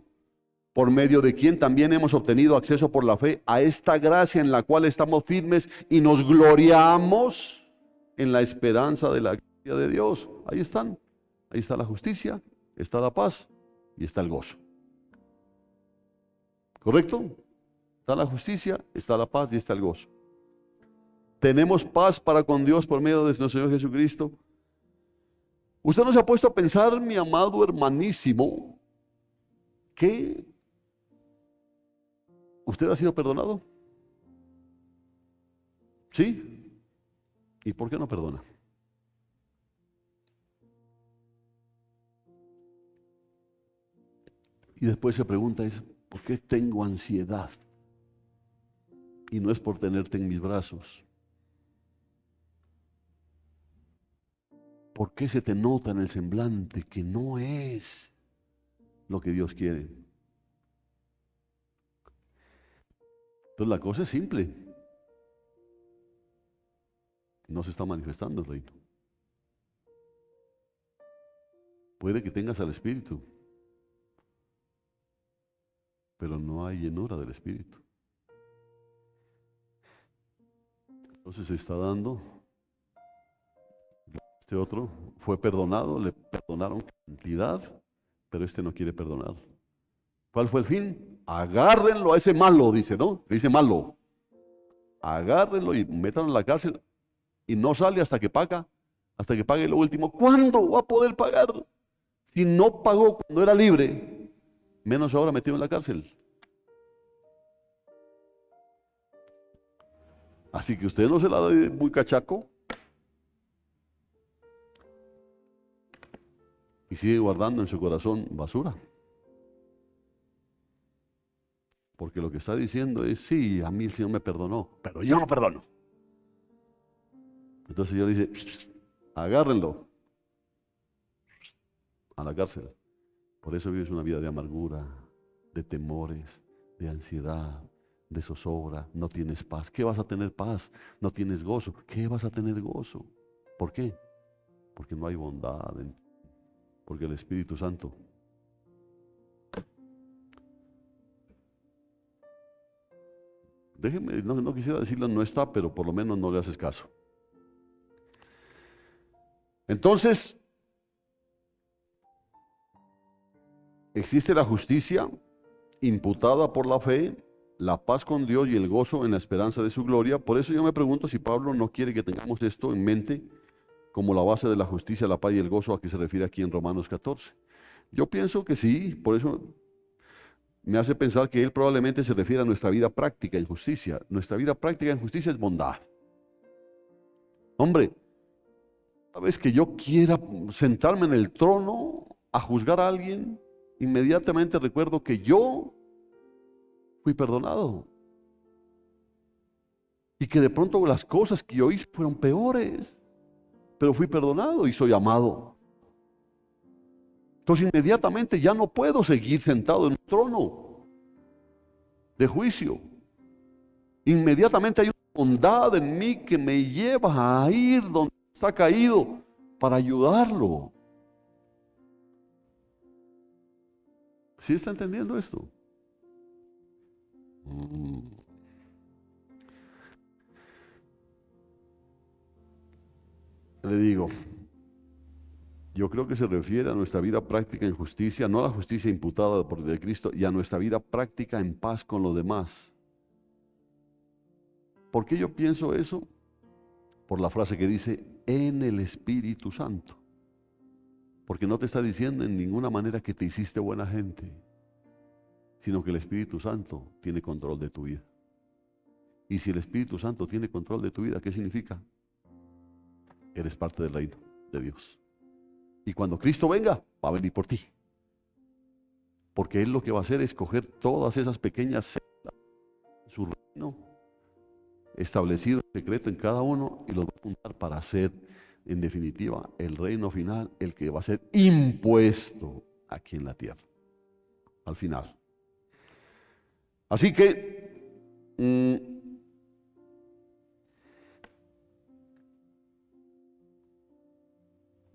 por medio de quien también hemos obtenido acceso por la fe a esta gracia en la cual estamos firmes y nos gloriamos en la esperanza de la gloria de Dios. Ahí están, ahí está la justicia, está la paz y está el gozo. ¿Correcto? Está la justicia, está la paz y está el gozo. Tenemos paz para con Dios por medio de nuestro Señor Jesucristo. Usted no se ha puesto a pensar, mi amado hermanísimo, que usted ha sido perdonado. ¿Sí? ¿Y por qué no perdona? Y después se pregunta es, ¿por qué tengo ansiedad? Y no es por tenerte en mis brazos. ¿Por qué se te nota en el semblante que no es lo que Dios quiere? Entonces la cosa es simple. No se está manifestando el reino. Puede que tengas al Espíritu, pero no hay llenura del Espíritu. Entonces se está dando. Este otro fue perdonado, le perdonaron cantidad, pero este no quiere perdonar. ¿Cuál fue el fin? Agárrenlo a ese malo, dice, ¿no? Dice malo. Agárrenlo y métanlo en la cárcel y no sale hasta que pague lo último. ¿Cuándo va a poder pagar? Si no pagó cuando era libre, menos ahora metido en la cárcel. Así que usted no se la dé muy cachaco y sigue guardando en su corazón basura. Porque lo que está diciendo es, sí, a mí el Señor me perdonó, pero yo no perdono. Entonces el Señor dice, agárrenlo a la cárcel. Por eso vives una vida de amargura, de temores, de ansiedad, de zozobra. No tienes paz. ¿Qué vas a tener paz? No tienes gozo. ¿Qué vas a tener gozo? ¿Por qué? Porque no hay bondad, porque el Espíritu Santo déjeme, no quisiera decirlo, no está, pero por lo menos no le haces caso. Entonces, existe la justicia imputada por la fe, la paz con Dios y el gozo en la esperanza de su gloria. Por eso yo me pregunto si Pablo no quiere que tengamos esto en mente como la base de la justicia, la paz y el gozo a que se refiere aquí en Romanos 14. Yo pienso que sí, por eso me hace pensar que él probablemente se refiere a nuestra vida práctica en justicia. Nuestra vida práctica en justicia es bondad. Hombre, cada vez que yo quiera sentarme en el trono a juzgar a alguien, inmediatamente recuerdo que yo fui perdonado. Y que de pronto las cosas que yo hice fueron peores, pero fui perdonado y soy amado. Entonces inmediatamente ya no puedo seguir sentado en un trono de juicio. Inmediatamente hay una bondad en mí que me lleva a ir donde está caído para ayudarlo. ¿Sí está entendiendo esto? Le digo, yo creo que se refiere a nuestra vida práctica en justicia, no a la justicia imputada por de Cristo, y a nuestra vida práctica en paz con los demás. ¿Por qué yo pienso eso? Por la frase que dice, en el Espíritu Santo. Porque no te está diciendo en ninguna manera que te hiciste buena gente, sino que el Espíritu Santo tiene control de tu vida. Y si el Espíritu Santo tiene control de tu vida, ¿qué significa? Eres parte del reino de Dios. Y cuando Cristo venga, va a venir por ti. Porque Él lo que va a hacer es coger todas esas pequeñas células de su reino, establecido en secreto en cada uno, y los va a apuntar para hacer, en definitiva, el reino final, el que va a ser impuesto aquí en la tierra, al final. Así que,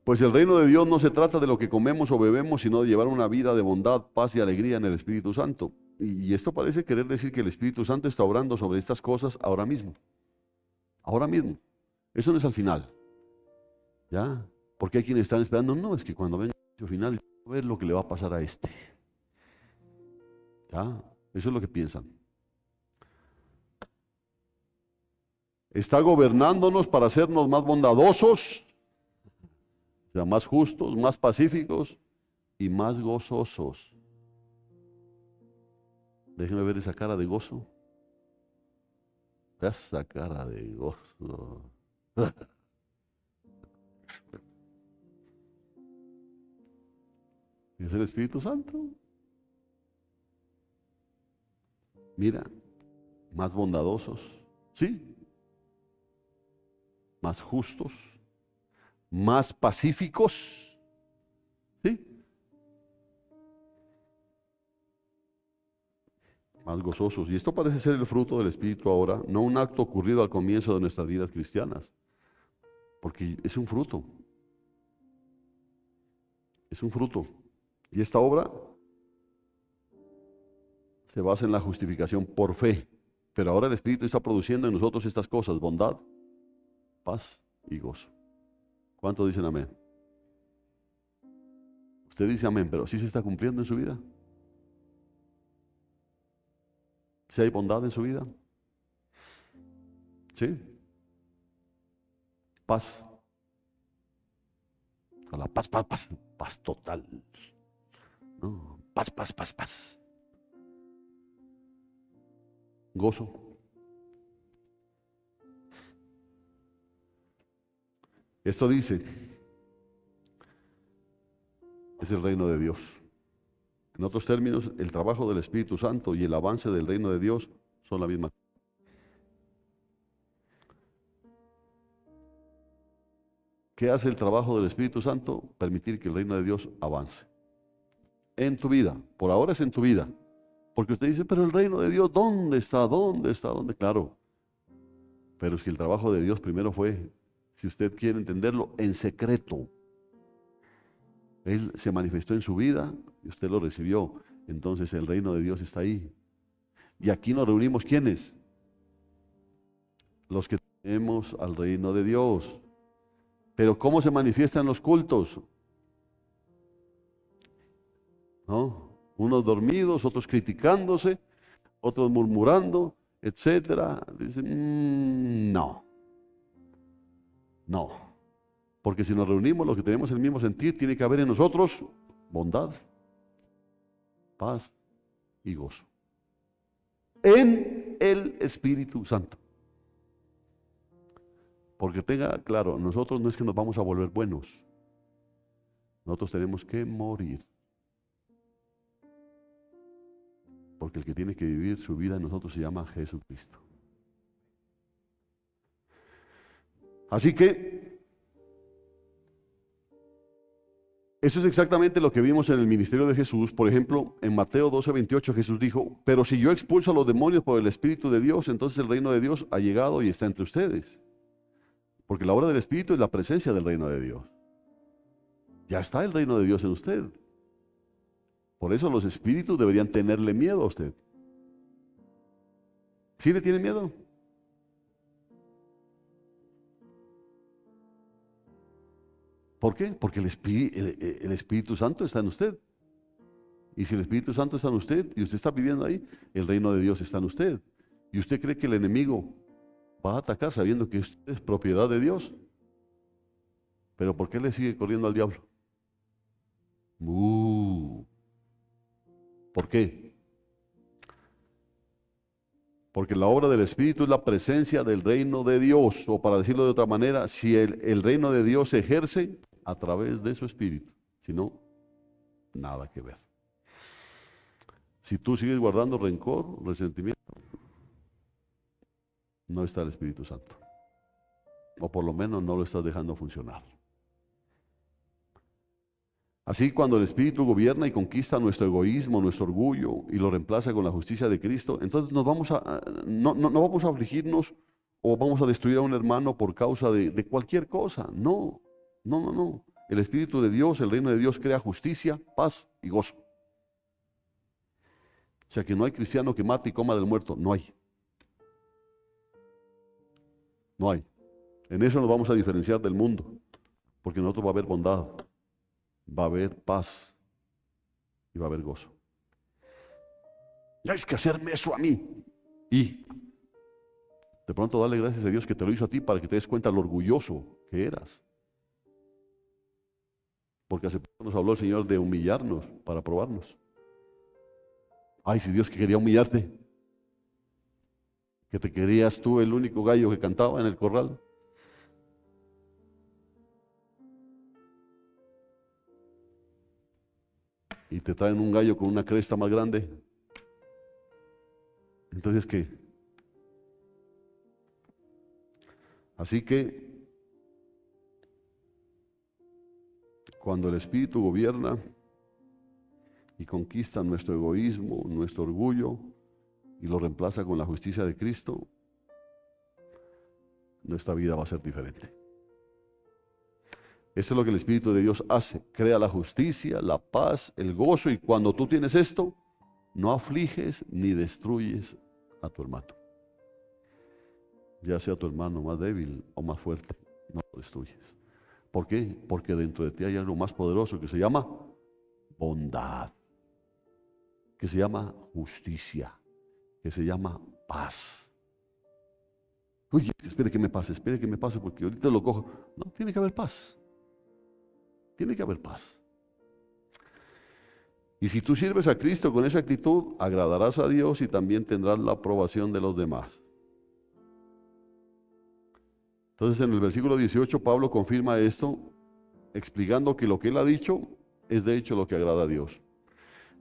pues el reino de Dios no se trata de lo que comemos o bebemos, sino de llevar una vida de bondad, paz y alegría en el Espíritu Santo. Y esto parece querer decir que el Espíritu Santo está obrando sobre estas cosas ahora mismo. Ahora mismo. Eso no es al final. ¿Ya? Porque hay quienes están esperando, no, es que cuando venga el juicio final, a ver lo que le va a pasar a este. ¿Ya? Eso es lo que piensan. Está gobernándonos para hacernos más bondadosos, o sea, más justos, más pacíficos y más gozosos. Déjenme ver esa cara de gozo. Esa cara de gozo. Es el Espíritu Santo. Mira, más bondadosos, ¿sí? Más justos, más pacíficos, ¿sí? más gozosos. Y esto parece ser el fruto del Espíritu ahora, no un acto ocurrido al comienzo de nuestras vidas cristianas, porque es un fruto. Es un fruto. Y esta obra se basa en la justificación por fe. Pero ahora el Espíritu está produciendo en nosotros estas cosas: bondad, paz y gozo. ¿Cuántos dicen amén? Usted dice amén, pero ¿sí se está cumpliendo en su vida? ¿Sí hay bondad en su vida? ¿Sí? Paz. A la paz, paz, paz. Paz total. ¿No? Paz, paz, paz, paz. Gozo. Esto dice, es el reino de Dios. En otros términos, el trabajo del Espíritu Santo y el avance del reino de Dios son la misma. ¿Qué hace el trabajo del Espíritu Santo? Permitir que el reino de Dios avance. En tu vida, por ahora es en tu vida. Porque usted dice, pero el reino de Dios, ¿dónde está? ¿Dónde está? ¿Dónde? Claro. Pero es que el trabajo de Dios primero fue, si usted quiere entenderlo, en secreto. Él se manifestó en su vida y usted lo recibió. Entonces el reino de Dios está ahí. Y aquí nos reunimos, ¿quiénes? Los que tenemos al reino de Dios. Pero ¿cómo se manifiestan los cultos? ¿No? Unos dormidos, otros criticándose, otros murmurando, etcétera. Dicen, no, no. Porque si nos reunimos, los que tenemos el mismo sentir, tiene que haber en nosotros bondad, paz y gozo. En el Espíritu Santo. Porque tenga claro, nosotros no es que nos vamos a volver buenos. Nosotros tenemos que morir. Porque el que tiene que vivir su vida en nosotros se llama Jesucristo. Así que eso es exactamente lo que vimos en el ministerio de Jesús. Por ejemplo, en Mateo 12:28 Jesús dijo, pero si yo expulso a los demonios por el Espíritu de Dios, entonces el reino de Dios ha llegado y está entre ustedes. Porque la obra del Espíritu es la presencia del reino de Dios. Ya está el reino de Dios en usted. Por eso los espíritus deberían tenerle miedo a usted. ¿Sí le tienen miedo? ¿Por qué? Porque el Espíritu Santo está en usted. Y si el Espíritu Santo está en usted y usted está viviendo ahí, el reino de Dios está en usted. Y usted cree que el enemigo va a atacar sabiendo que usted es propiedad de Dios. Pero ¿por qué le sigue corriendo al diablo? ¿Por qué? Porque la obra del Espíritu es la presencia del reino de Dios. O para decirlo de otra manera, si el reino de Dios se ejerce a través de su Espíritu. Si no, nada que ver. Si tú sigues guardando rencor, resentimiento, no está el Espíritu Santo. O por lo menos no lo estás dejando funcionar. Así, cuando el Espíritu gobierna y conquista nuestro egoísmo, nuestro orgullo y lo reemplaza con la justicia de Cristo, entonces no vamos a afligirnos o vamos a destruir a un hermano por causa de cualquier cosa. No, no, no, no. El Espíritu de Dios, el reino de Dios crea justicia, paz y gozo. O sea que no hay cristiano que mate y coma del muerto. No hay. No hay. En eso nos vamos a diferenciar del mundo, porque en nosotros va a haber bondad, va a haber paz y va a haber gozo. Ya es que hacerme eso a mí. Y de pronto dale gracias a Dios que te lo hizo a ti para que te des cuenta lo orgulloso que eras. Porque hace poco nos habló el Señor de humillarnos para probarnos. Ay, si Dios que quería humillarte, que te querías tú el único gallo que cantaba en el corral. Y te traen un gallo con una cresta más grande. Entonces, ¿qué? Así que, cuando el Espíritu gobierna y conquista nuestro egoísmo, nuestro orgullo y lo reemplaza con la justicia de Cristo, nuestra vida va a ser diferente. Eso es lo que el Espíritu de Dios hace. Crea la justicia, la paz, el gozo. Y cuando tú tienes esto, no afliges ni destruyes a tu hermano. Ya sea tu hermano más débil o más fuerte, no lo destruyes. ¿Por qué? Porque dentro de ti hay algo más poderoso que se llama bondad, que se llama justicia, que se llama paz. Oye, espere que me pase, porque ahorita lo cojo. No, tiene que haber paz. Tiene que haber paz. Y si tú sirves a Cristo con esa actitud, agradarás a Dios y también tendrás la aprobación de los demás. Entonces en el versículo 18 Pablo confirma esto, explicando que lo que él ha dicho es de hecho lo que agrada a Dios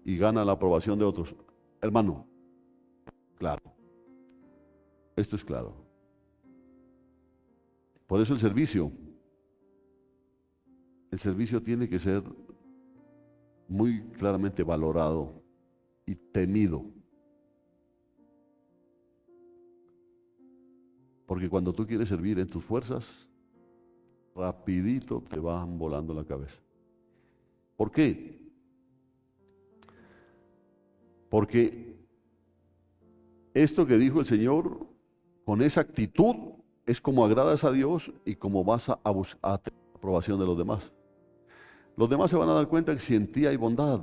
y gana la aprobación de otros. Hermano, claro, esto es claro. Por eso el servicio tiene que ser muy claramente valorado y temido. Porque cuando tú quieres servir en tus fuerzas, rapidito te van volando la cabeza. ¿Por qué? Porque esto que dijo el Señor, con esa actitud, es como agradas a Dios y como vas a buscar la aprobación de los demás. Los demás se van a dar cuenta que si en ti hay bondad.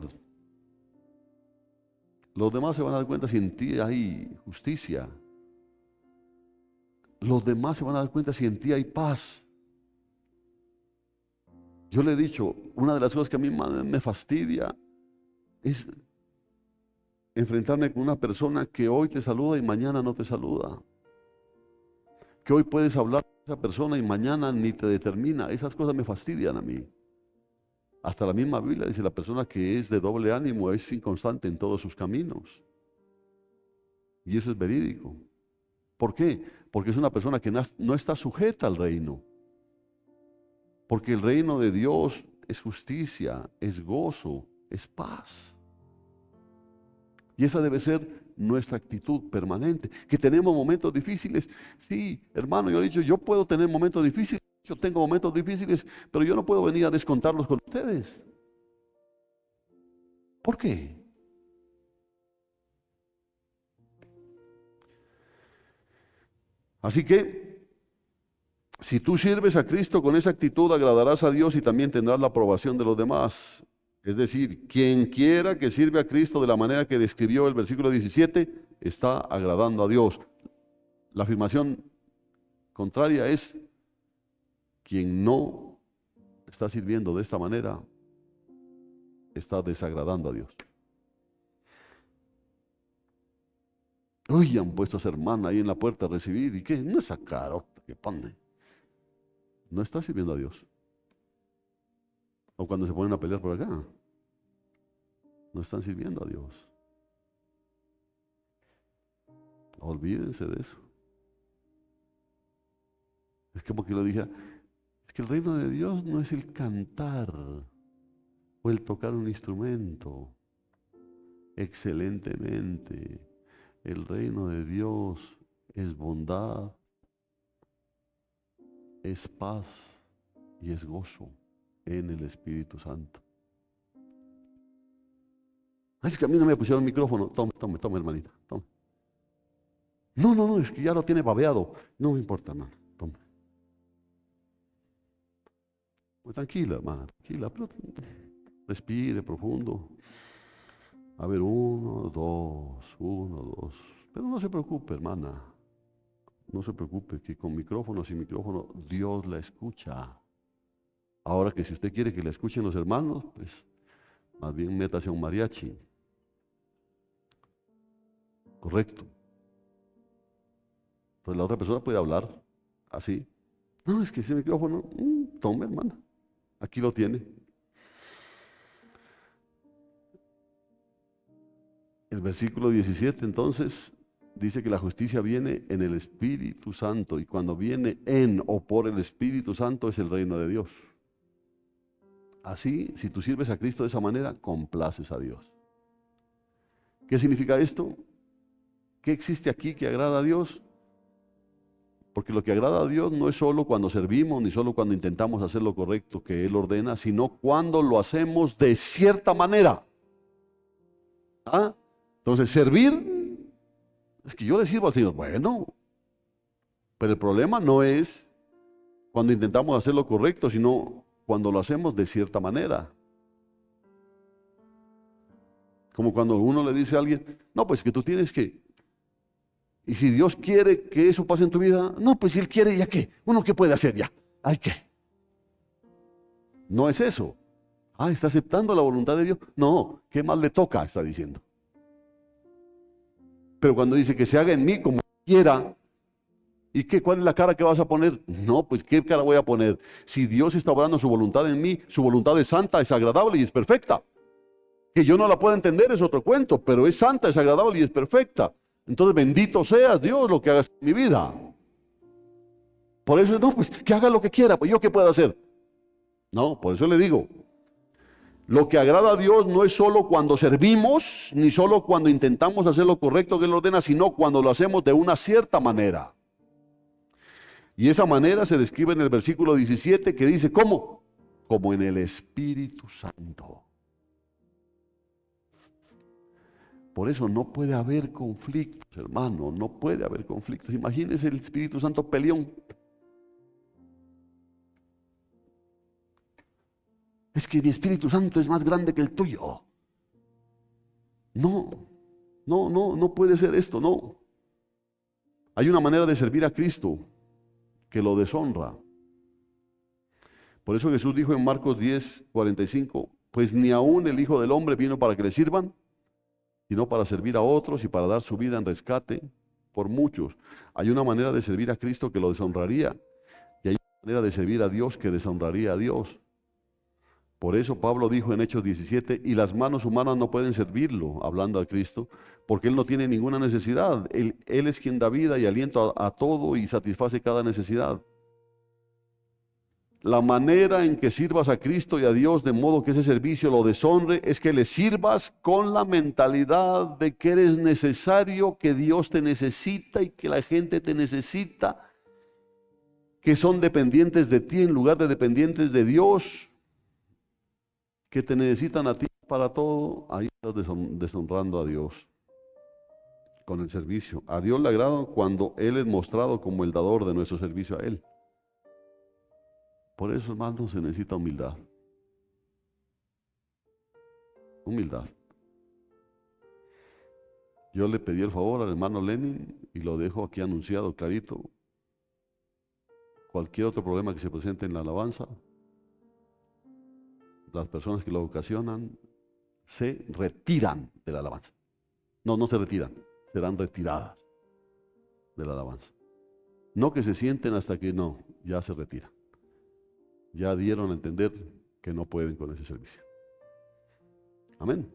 Los demás se van a dar cuenta si en ti hay justicia. Los demás se van a dar cuenta si en ti hay paz. Yo le he dicho, una de las cosas que a mí me fastidia es enfrentarme con una persona que hoy te saluda y mañana no te saluda. Que hoy puedes hablar con esa persona y mañana ni te determina. Esas cosas me fastidian a mí. Hasta la misma Biblia dice, la persona que es de doble ánimo es inconstante en todos sus caminos. Y eso es verídico. ¿Por qué? Porque es una persona que no está sujeta al reino. Porque el reino de Dios es justicia, es gozo, es paz. Y esa debe ser nuestra actitud permanente. Que tenemos momentos difíciles. Sí, hermano, yo he dicho, yo puedo tener momentos difíciles. Yo tengo momentos difíciles, pero yo no puedo venir a descontarlos con ustedes. ¿Por qué? Así que, si tú sirves a Cristo con esa actitud, agradarás a Dios y también tendrás la aprobación de los demás. Es decir, quien quiera que sirve a Cristo de la manera que describió el versículo 17, está agradando a Dios. La afirmación contraria es, quien no está sirviendo de esta manera, está desagradando a Dios. Uy, han puesto a esa hermana ahí en la puerta a recibir, ¿y qué? No, esa carota que pone. No está sirviendo a Dios. O cuando se ponen a pelear por acá, no están sirviendo a Dios. Olvídense de eso. Es como que lo dije, es que el reino de Dios no es el cantar o el tocar un instrumento excelentemente. El reino de Dios es bondad, es paz y es gozo en el Espíritu Santo. Es que a mí no me pusieron el micrófono. Tome, hermanita, tome. No, es que ya lo tiene babeado. No me importa, hermano, tome. Pues tranquila, hermana, tranquila, pero respire profundo. A ver, 1, 2, 1, 2. Pero no se preocupe, hermana. No se preocupe, que con micrófono, sin micrófono, Dios la escucha. Ahora que si usted quiere que la escuchen los hermanos, pues más bien métase a un mariachi. Correcto. Pues la otra persona puede hablar así. No, es que ese micrófono, tome, hermana. Aquí lo tiene. El versículo 17 entonces dice que la justicia viene en el Espíritu Santo, y cuando viene en o por el Espíritu Santo es el reino de Dios. Así, si tú sirves a Cristo de esa manera, complaces a Dios. ¿Qué significa esto? ¿Qué existe aquí que agrada a Dios? Porque lo que agrada a Dios no es solo cuando servimos, ni solo cuando intentamos hacer lo correcto que Él ordena, sino cuando lo hacemos de cierta manera. ¿Ah? Entonces, servir, es que yo le sirvo al Señor. Bueno, pero el problema no es cuando intentamos hacer lo correcto, sino cuando lo hacemos de cierta manera. Como cuando uno le dice a alguien, no, pues que tú tienes que... Y si Dios quiere que eso pase en tu vida, no, pues si Él quiere, ¿ya qué? ¿Uno qué puede hacer ya? ¿Ay qué? No es eso. Ah, ¿está aceptando la voluntad de Dios? No, ¿qué más le toca? Está diciendo. Pero cuando dice que se haga en mí como quiera, ¿y qué? ¿Cuál es la cara que vas a poner? No, pues ¿qué cara voy a poner? Si Dios está obrando su voluntad en mí, su voluntad es santa, es agradable y es perfecta. Que yo no la pueda entender es otro cuento, pero es santa, es agradable y es perfecta. Entonces bendito seas Dios lo que hagas en mi vida. Por eso no, pues que haga lo que quiera, pues yo qué puedo hacer. No, por eso le digo, lo que agrada a Dios no es solo cuando servimos, ni solo cuando intentamos hacer lo correcto que Él ordena, sino cuando lo hacemos de una cierta manera. Y esa manera se describe en el versículo 17 que dice, ¿cómo? Como en el Espíritu Santo. Por eso no puede haber conflictos, hermano, no puede haber conflictos. Imagínese el Espíritu Santo peleón. Es que mi Espíritu Santo es más grande que el tuyo. No, no puede ser esto, no. Hay una manera de servir a Cristo que lo deshonra. Por eso Jesús dijo en Marcos 10:45, pues ni aún el Hijo del Hombre vino para que le sirvan, sino para servir a otros y para dar su vida en rescate por muchos. Hay una manera de servir a Cristo que lo deshonraría, y hay una manera de servir a Dios que deshonraría a Dios. Por eso Pablo dijo en Hechos 17, y las manos humanas no pueden servirlo, hablando a Cristo, porque Él no tiene ninguna necesidad. Él es quien da vida y aliento a todo y satisface cada necesidad. La manera en que sirvas a Cristo y a Dios de modo que ese servicio lo deshonre es que le sirvas con la mentalidad de que eres necesario, que Dios te necesita y que la gente te necesita, que son dependientes de ti en lugar de dependientes de Dios, que te necesitan a ti para todo. Ahí estás deshonrando a Dios con el servicio. A Dios le agrada cuando Él es mostrado como el dador de nuestro servicio a Él. Por eso, hermano, se necesita humildad. Humildad. Yo le pedí el favor al hermano Lenin y lo dejo aquí anunciado clarito. Cualquier otro problema que se presente en la alabanza, las personas que lo ocasionan se retiran de la alabanza. No se retiran, serán retiradas de la alabanza. No que se sienten hasta que no, ya se retiran. Ya dieron a entender que no pueden con ese servicio. Amén.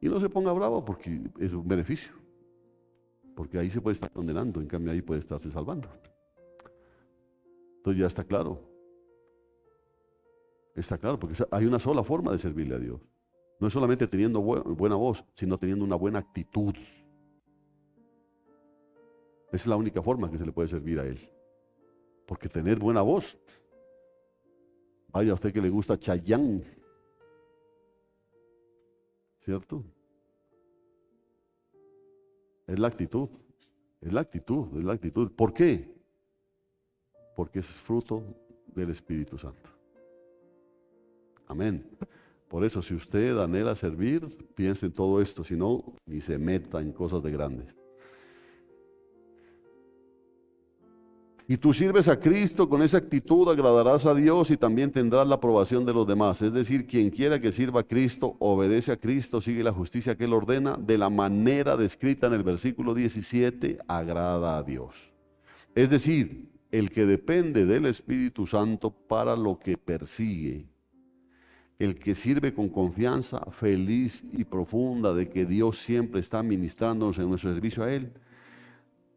Y no se ponga bravo porque es un beneficio. Porque ahí se puede estar condenando, en cambio ahí puede estarse salvando. Entonces ya está claro. Está claro, porque hay una sola forma de servirle a Dios. No es solamente teniendo buena voz, sino teniendo una buena actitud. Esa es la única forma que se le puede servir a Él. Porque tener buena voz, vaya a usted que le gusta Chayanne, ¿cierto? Es la actitud, es la actitud, es la actitud. ¿Por qué? Porque es fruto del Espíritu Santo. Amén. Por eso, si usted anhela servir, piense en todo esto, si no, ni se meta en cosas de grandes. Y tú sirves a Cristo con esa actitud, agradarás a Dios y también tendrás la aprobación de los demás. Es decir, quien quiera que sirva a Cristo, obedece a Cristo, sigue la justicia que Él ordena, de la manera descrita en el versículo 17, agrada a Dios. Es decir, el que depende del Espíritu Santo para lo que persigue, el que sirve con confianza feliz y profunda de que Dios siempre está ministrándonos en nuestro servicio a Él,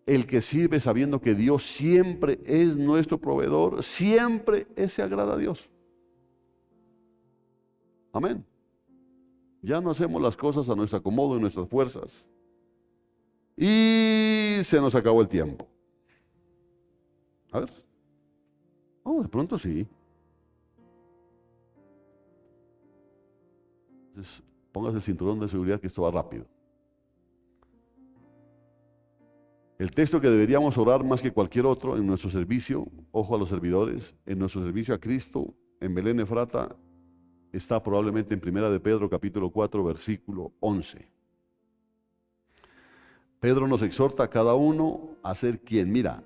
el que sirve sabiendo que Dios siempre es nuestro proveedor, siempre ese agrada a Dios. Amén. Ya no hacemos las cosas a nuestro acomodo y nuestras fuerzas, Y se nos acabó el tiempo. A ver. Oh, de pronto sí. Entonces, póngase el cinturón de seguridad que esto va rápido. El texto que deberíamos orar más que cualquier otro en nuestro servicio, ojo a los servidores, en nuestro servicio a Cristo, en Belén Efrata, está probablemente en 1 de Pedro capítulo 4, versículo 11. Pedro nos exhorta a cada uno a ser quien. Mira,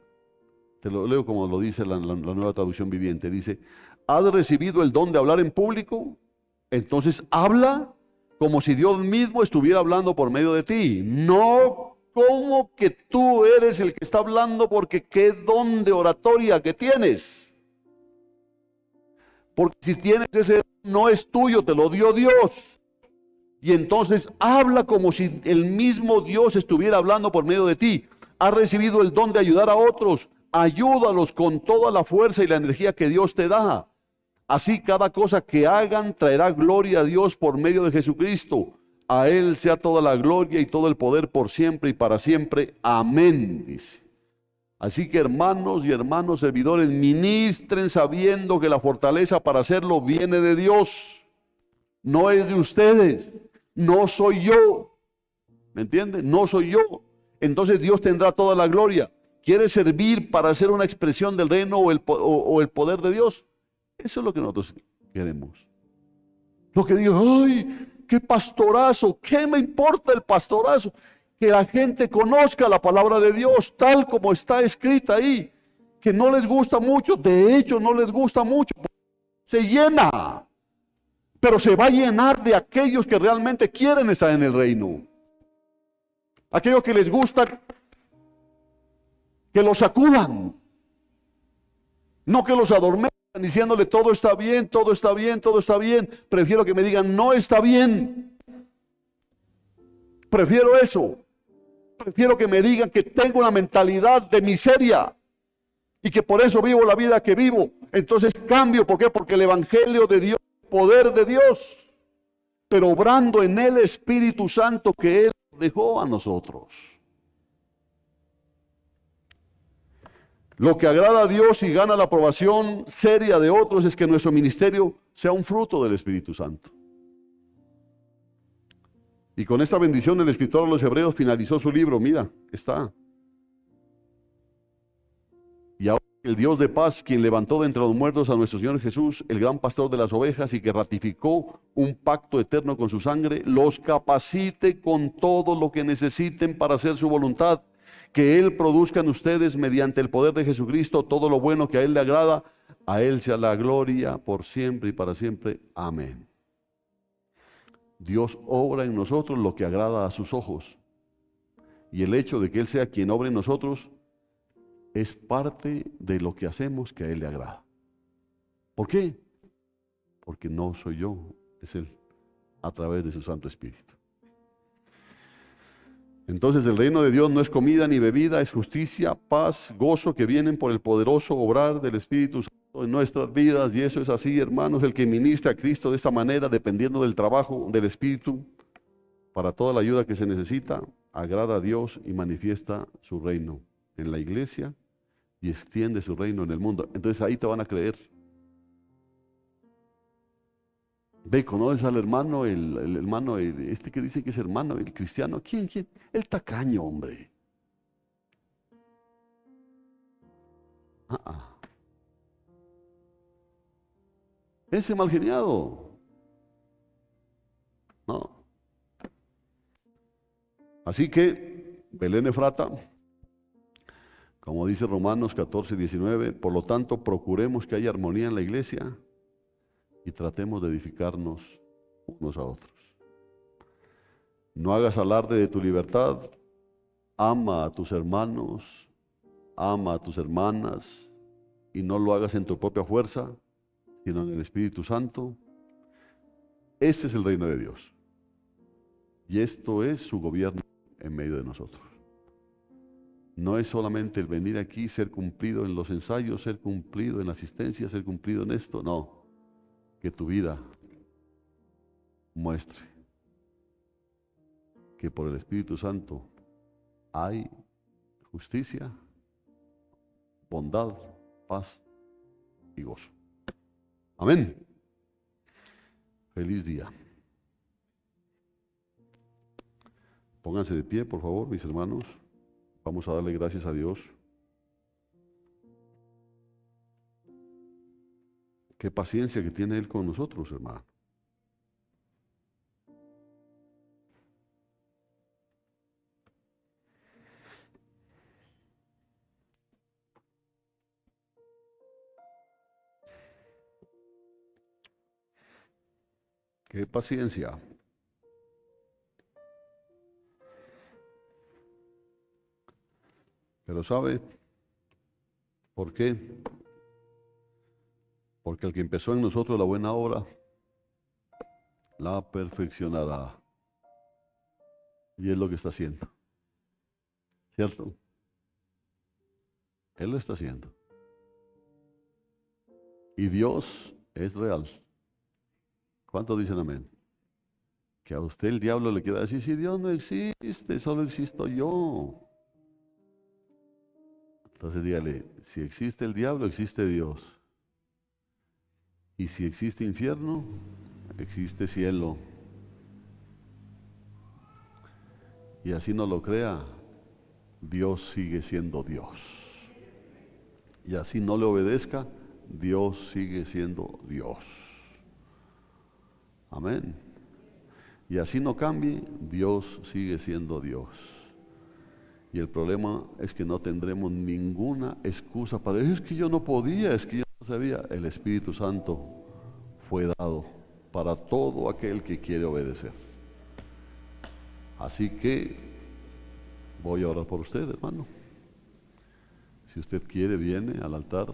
te lo leo como lo dice la nueva traducción viviente. Dice, ¿has recibido el don de hablar en público? Entonces habla como si Dios mismo estuviera hablando por medio de ti. No como que tú eres el que está hablando, porque qué don de oratoria que tienes. Porque si tienes ese don, no es tuyo, te lo dio Dios. Y entonces habla como si el mismo Dios estuviera hablando por medio de ti. Has recibido el don de ayudar a otros. Ayúdalos con toda la fuerza y la energía que Dios te da. Así cada cosa que hagan traerá gloria a Dios por medio de Jesucristo. A Él sea toda la gloria y todo el poder por siempre y para siempre. Amén, dice. Así que hermanos y hermanos servidores, ministren sabiendo que la fortaleza para hacerlo viene de Dios. No es de ustedes. No soy yo. ¿Me entienden? No soy yo. Entonces Dios tendrá toda la gloria. ¿Quieres servir para hacer una expresión del reino o el poder de Dios? Eso es lo que nosotros queremos. Lo que digo, ¡ay, qué pastorazo! ¿Qué me importa el pastorazo? Que la gente conozca la palabra de Dios tal como está escrita ahí. Que no les gusta mucho, de hecho no les gusta mucho. Se llena, pero se va a llenar de aquellos que realmente quieren estar en el reino. Aquellos que les gusta que los sacudan, no que los adormezcan diciéndole todo está bien, todo está bien, todo está bien. Prefiero que me digan no está bien. Prefiero eso. Prefiero que me digan que tengo una mentalidad de miseria y que por eso vivo la vida que vivo. Entonces cambio, ¿por qué? Porque el evangelio de Dios, el poder de Dios, pero obrando en el Espíritu Santo que Él dejó a nosotros. Lo que agrada a Dios y gana la aprobación seria de otros es que nuestro ministerio sea un fruto del Espíritu Santo. Y con esta bendición el escritor a los Hebreos finalizó su libro. Mira, está. Y ahora el Dios de paz, quien levantó de entre los muertos a nuestro Señor Jesús, el gran pastor de las ovejas, y que ratificó un pacto eterno con su sangre, los capacite con todo lo que necesiten para hacer su voluntad. Que Él produzca en ustedes, mediante el poder de Jesucristo, todo lo bueno que a Él le agrada. A Él sea la gloria por siempre y para siempre. Amén. Dios obra en nosotros lo que agrada a sus ojos. Y el hecho de que Él sea quien obra en nosotros es parte de lo que hacemos que a Él le agrada. ¿Por qué? Porque no soy yo, es Él, a través de su Santo Espíritu. Entonces el reino de Dios no es comida ni bebida, es justicia, paz, gozo que vienen por el poderoso obrar del Espíritu Santo en nuestras vidas. Y eso es así, hermanos, el que ministra a Cristo de esta manera, dependiendo del trabajo del Espíritu, para toda la ayuda que se necesita, agrada a Dios y manifiesta su reino en la iglesia y extiende su reino en el mundo. Entonces ahí te van a creer. Ve, ¿conoces al hermano, el hermano, este que dice que es hermano, el cristiano? ¿Quién? El tacaño, hombre. Ese malgeniado. No. Así que, Belén Efrata, como dice Romanos 14, 19, por lo tanto, procuremos que haya armonía en la iglesia y tratemos de edificarnos unos a otros. No hagas alarde de tu libertad, ama a tus hermanos, ama a tus hermanas, y no lo hagas en tu propia fuerza, sino en el Espíritu Santo. Ese es el reino de Dios. Y esto es su gobierno en medio de nosotros. No es solamente el venir aquí, ser cumplido en los ensayos, ser cumplido en la asistencia, ser cumplido en esto, no. Que tu vida muestre que por el Espíritu Santo hay justicia, bondad, paz y gozo. Amén. Feliz día. Pónganse de pie, por favor, mis hermanos. Vamos a darle gracias a Dios. Qué paciencia que tiene Él con nosotros, hermano. Qué paciencia. Pero ¿sabe por qué? Porque el que empezó en nosotros la buena obra, la perfeccionará. Y es lo que está haciendo. ¿Cierto? Él lo está haciendo. Y Dios es real. ¿Cuántos dicen amén? Que a usted el diablo le quiera decir, si Dios no existe, solo existo yo. Entonces dígale, si existe el diablo, existe Dios. Y si existe infierno, existe cielo. Y así no lo crea, Dios sigue siendo Dios. Y así no le obedezca, Dios sigue siendo Dios. Amén. Y así no cambie, Dios sigue siendo Dios. Y el problema es que no tendremos ninguna excusa para decir, es que yo no podía, es que yo no sabía. El Espíritu Santo fue dado para todo aquel que quiere obedecer. Así que voy a orar por usted, hermano. Si usted quiere, viene al altar.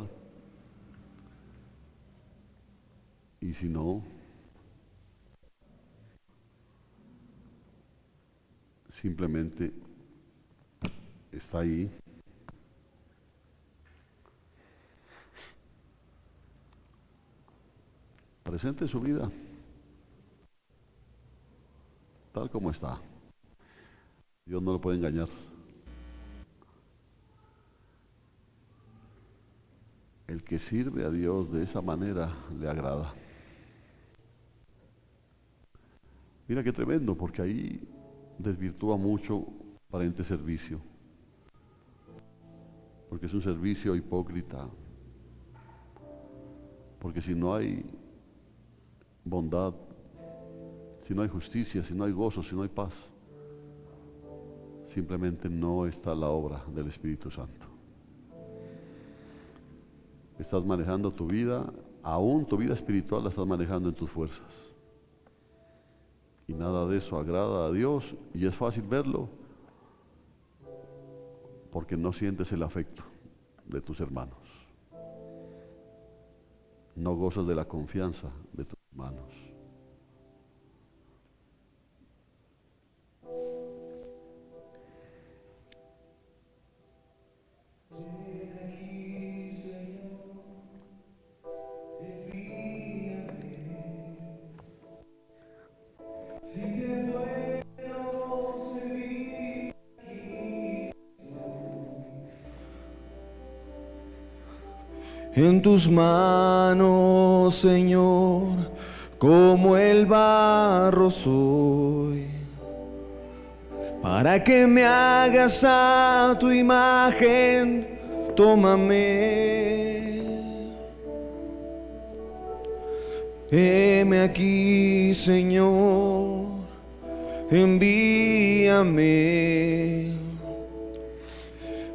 Y si no, simplemente está ahí. Presente su vida tal como está. Dios no lo puede engañar. El que sirve a Dios de esa manera le agrada. Mira qué tremendo, porque ahí desvirtúa mucho aparente servicio. Porque es un servicio hipócrita. Porque si no hay bondad, si no hay justicia, si no hay gozo, si no hay paz, simplemente no está la obra del Espíritu Santo. Estás manejando tu vida, aún tu vida espiritual la estás manejando en tus fuerzas. Y nada de eso agrada a Dios, y es fácil verlo porque no sientes el afecto de tus hermanos. No gozas de la confianza de tus hermanos. En tus manos, Señor, como el barro soy, para que me hagas a tu imagen, tómame. Heme aquí, Señor, envíame.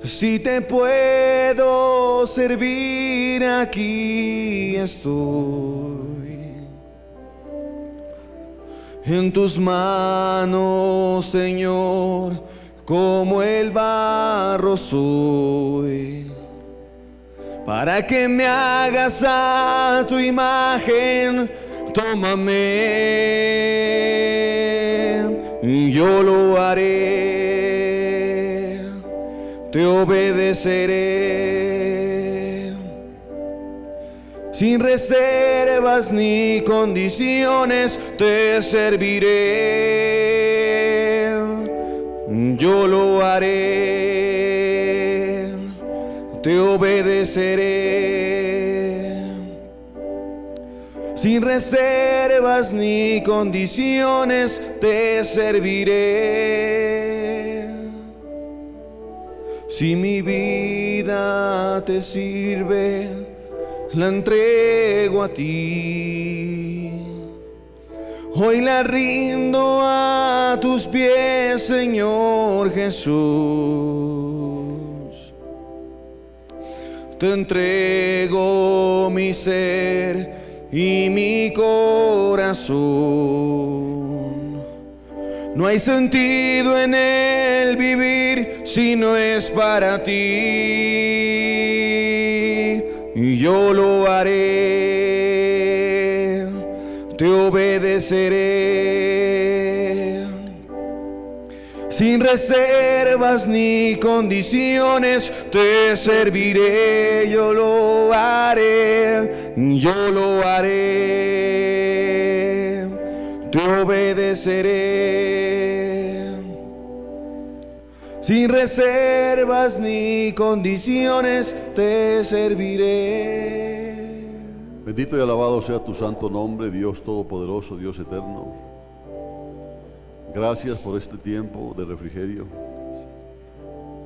Si te puedo servir, aquí estoy. En tus manos, Señor, como el barro soy, para que me hagas a tu imagen, tómame. Yo lo haré, te obedeceré, sin reservas ni condiciones te serviré. yo lo haré, te obedeceré, sin reservas ni condiciones te serviré. Si mi vida te sirve, la entrego a ti. Hoy la rindo a tus pies, Señor Jesús. Te entrego mi ser y mi corazón. No hay sentido en el vivir si no es para ti. Y yo lo haré, te obedeceré, sin reservas ni condiciones te serviré. Yo lo haré, yo lo haré, te obedeceré, sin reservas ni condiciones te serviré. Bendito y alabado sea tu santo nombre, Dios Todopoderoso, Dios eterno. Gracias por este tiempo de refrigerio,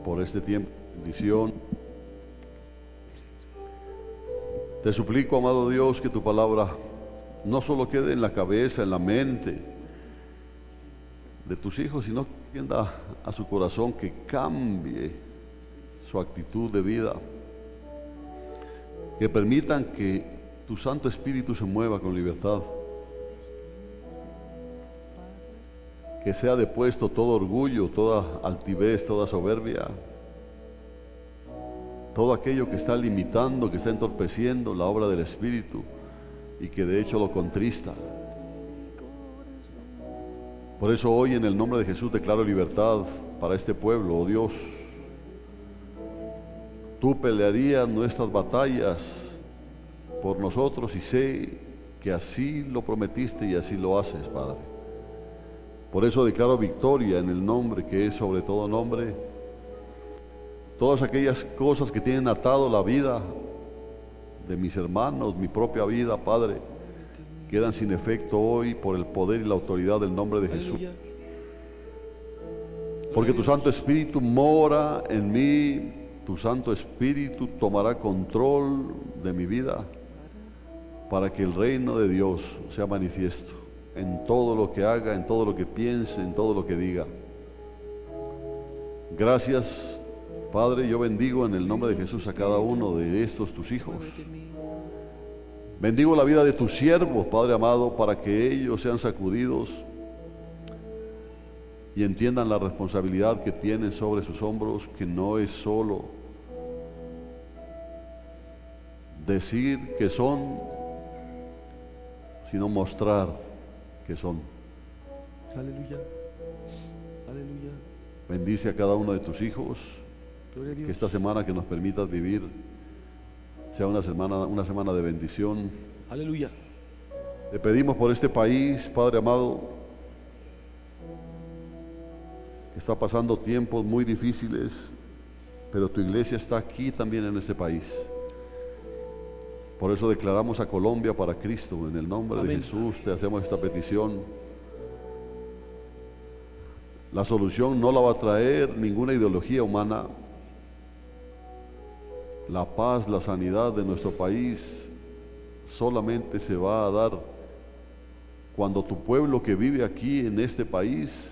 por este tiempo de bendición. Te suplico, amado Dios, que tu palabra no solo quede en la cabeza, en la mente de tus hijos, sino que tienda a su corazón, que cambie su actitud de vida, que permitan que tu Santo Espíritu se mueva con libertad, que sea depuesto todo orgullo, toda altivez, toda soberbia, todo aquello que está limitando, que está entorpeciendo la obra del Espíritu y que de hecho lo contrista. Por eso hoy en el nombre de Jesús declaro libertad para este pueblo, oh Dios. Tú pelearías nuestras batallas por nosotros y sé que así lo prometiste y así lo haces, Padre. Por eso declaro victoria en el nombre que es sobre todo nombre. Todas aquellas cosas que tienen atado la vida de mis hermanos, mi propia vida, Padre, quedan sin efecto hoy por el poder y la autoridad del nombre de Jesús. Porque tu Santo Espíritu mora en mí, tu Santo Espíritu tomará control de mi vida para que el reino de Dios sea manifiesto en todo lo que haga, en todo lo que piense, en todo lo que diga. Gracias, Padre, yo bendigo en el nombre de Jesús a cada uno de estos tus hijos. Bendigo la vida de tus siervos, Padre amado, para que ellos sean sacudidos y entiendan la responsabilidad que tienen sobre sus hombros, que no es solo decir que son, sino mostrar que son. Aleluya, aleluya. Bendice a cada uno de tus hijos, que esta semana que nos permitas vivir sea una semana de bendición. Aleluya. Te pedimos por este país, Padre amado, que está pasando tiempos muy difíciles, pero tu iglesia está aquí también en este país. Por eso declaramos a Colombia para Cristo, en el nombre de Jesús te hacemos esta petición. La solución no la va a traer ninguna ideología humana. La paz, la sanidad de nuestro país solamente se va a dar cuando tu pueblo que vive aquí en este país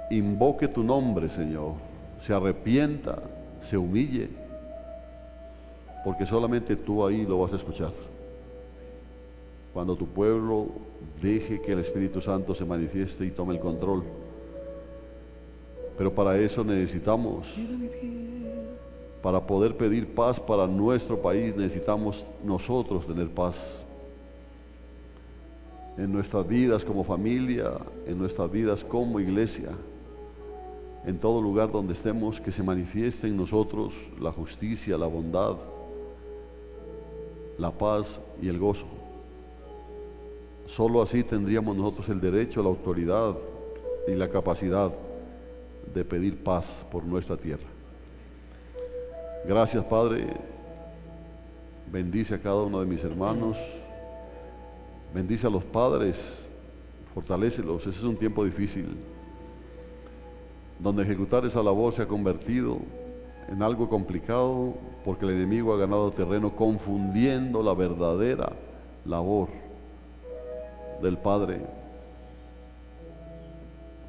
invoque tu nombre, Señor, se arrepienta, se humille, porque solamente tú ahí lo vas a escuchar. Cuando tu pueblo deje que el Espíritu Santo se manifieste y tome el control. Pero para eso necesitamos, para poder pedir paz para nuestro país, necesitamos nosotros tener paz en nuestras vidas como familia, en nuestras vidas como iglesia, en todo lugar donde estemos, que se manifieste en nosotros la justicia, la bondad, la paz y el gozo. Solo así tendríamos nosotros el derecho, la autoridad y la capacidad de pedir paz por nuestra tierra. Gracias, Padre. Bendice a cada uno de mis hermanos. Bendice a los padres. Fortalécelos. Ese es un tiempo difícil, donde ejecutar esa labor se ha convertido en algo complicado, porque el enemigo ha ganado terreno confundiendo la verdadera labor del Padre.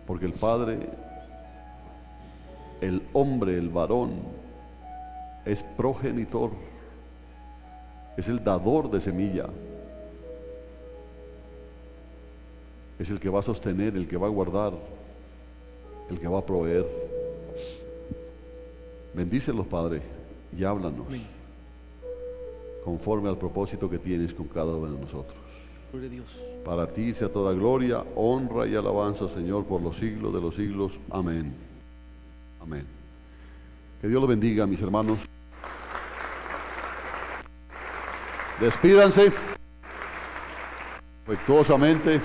Porque el Padre, el hombre, el varón, es progenitor, es el dador de semilla, es el que va a sostener, el que va a guardar, el que va a proveer. Bendícelos, Padre, y háblanos conforme al propósito que tienes con cada uno de nosotros. Gloria a Dios. Para ti sea toda gloria, honra y alabanza, Señor, por los siglos de los siglos. Amén. Amén. Que Dios los bendiga, mis hermanos. Despídanse afectuosamente.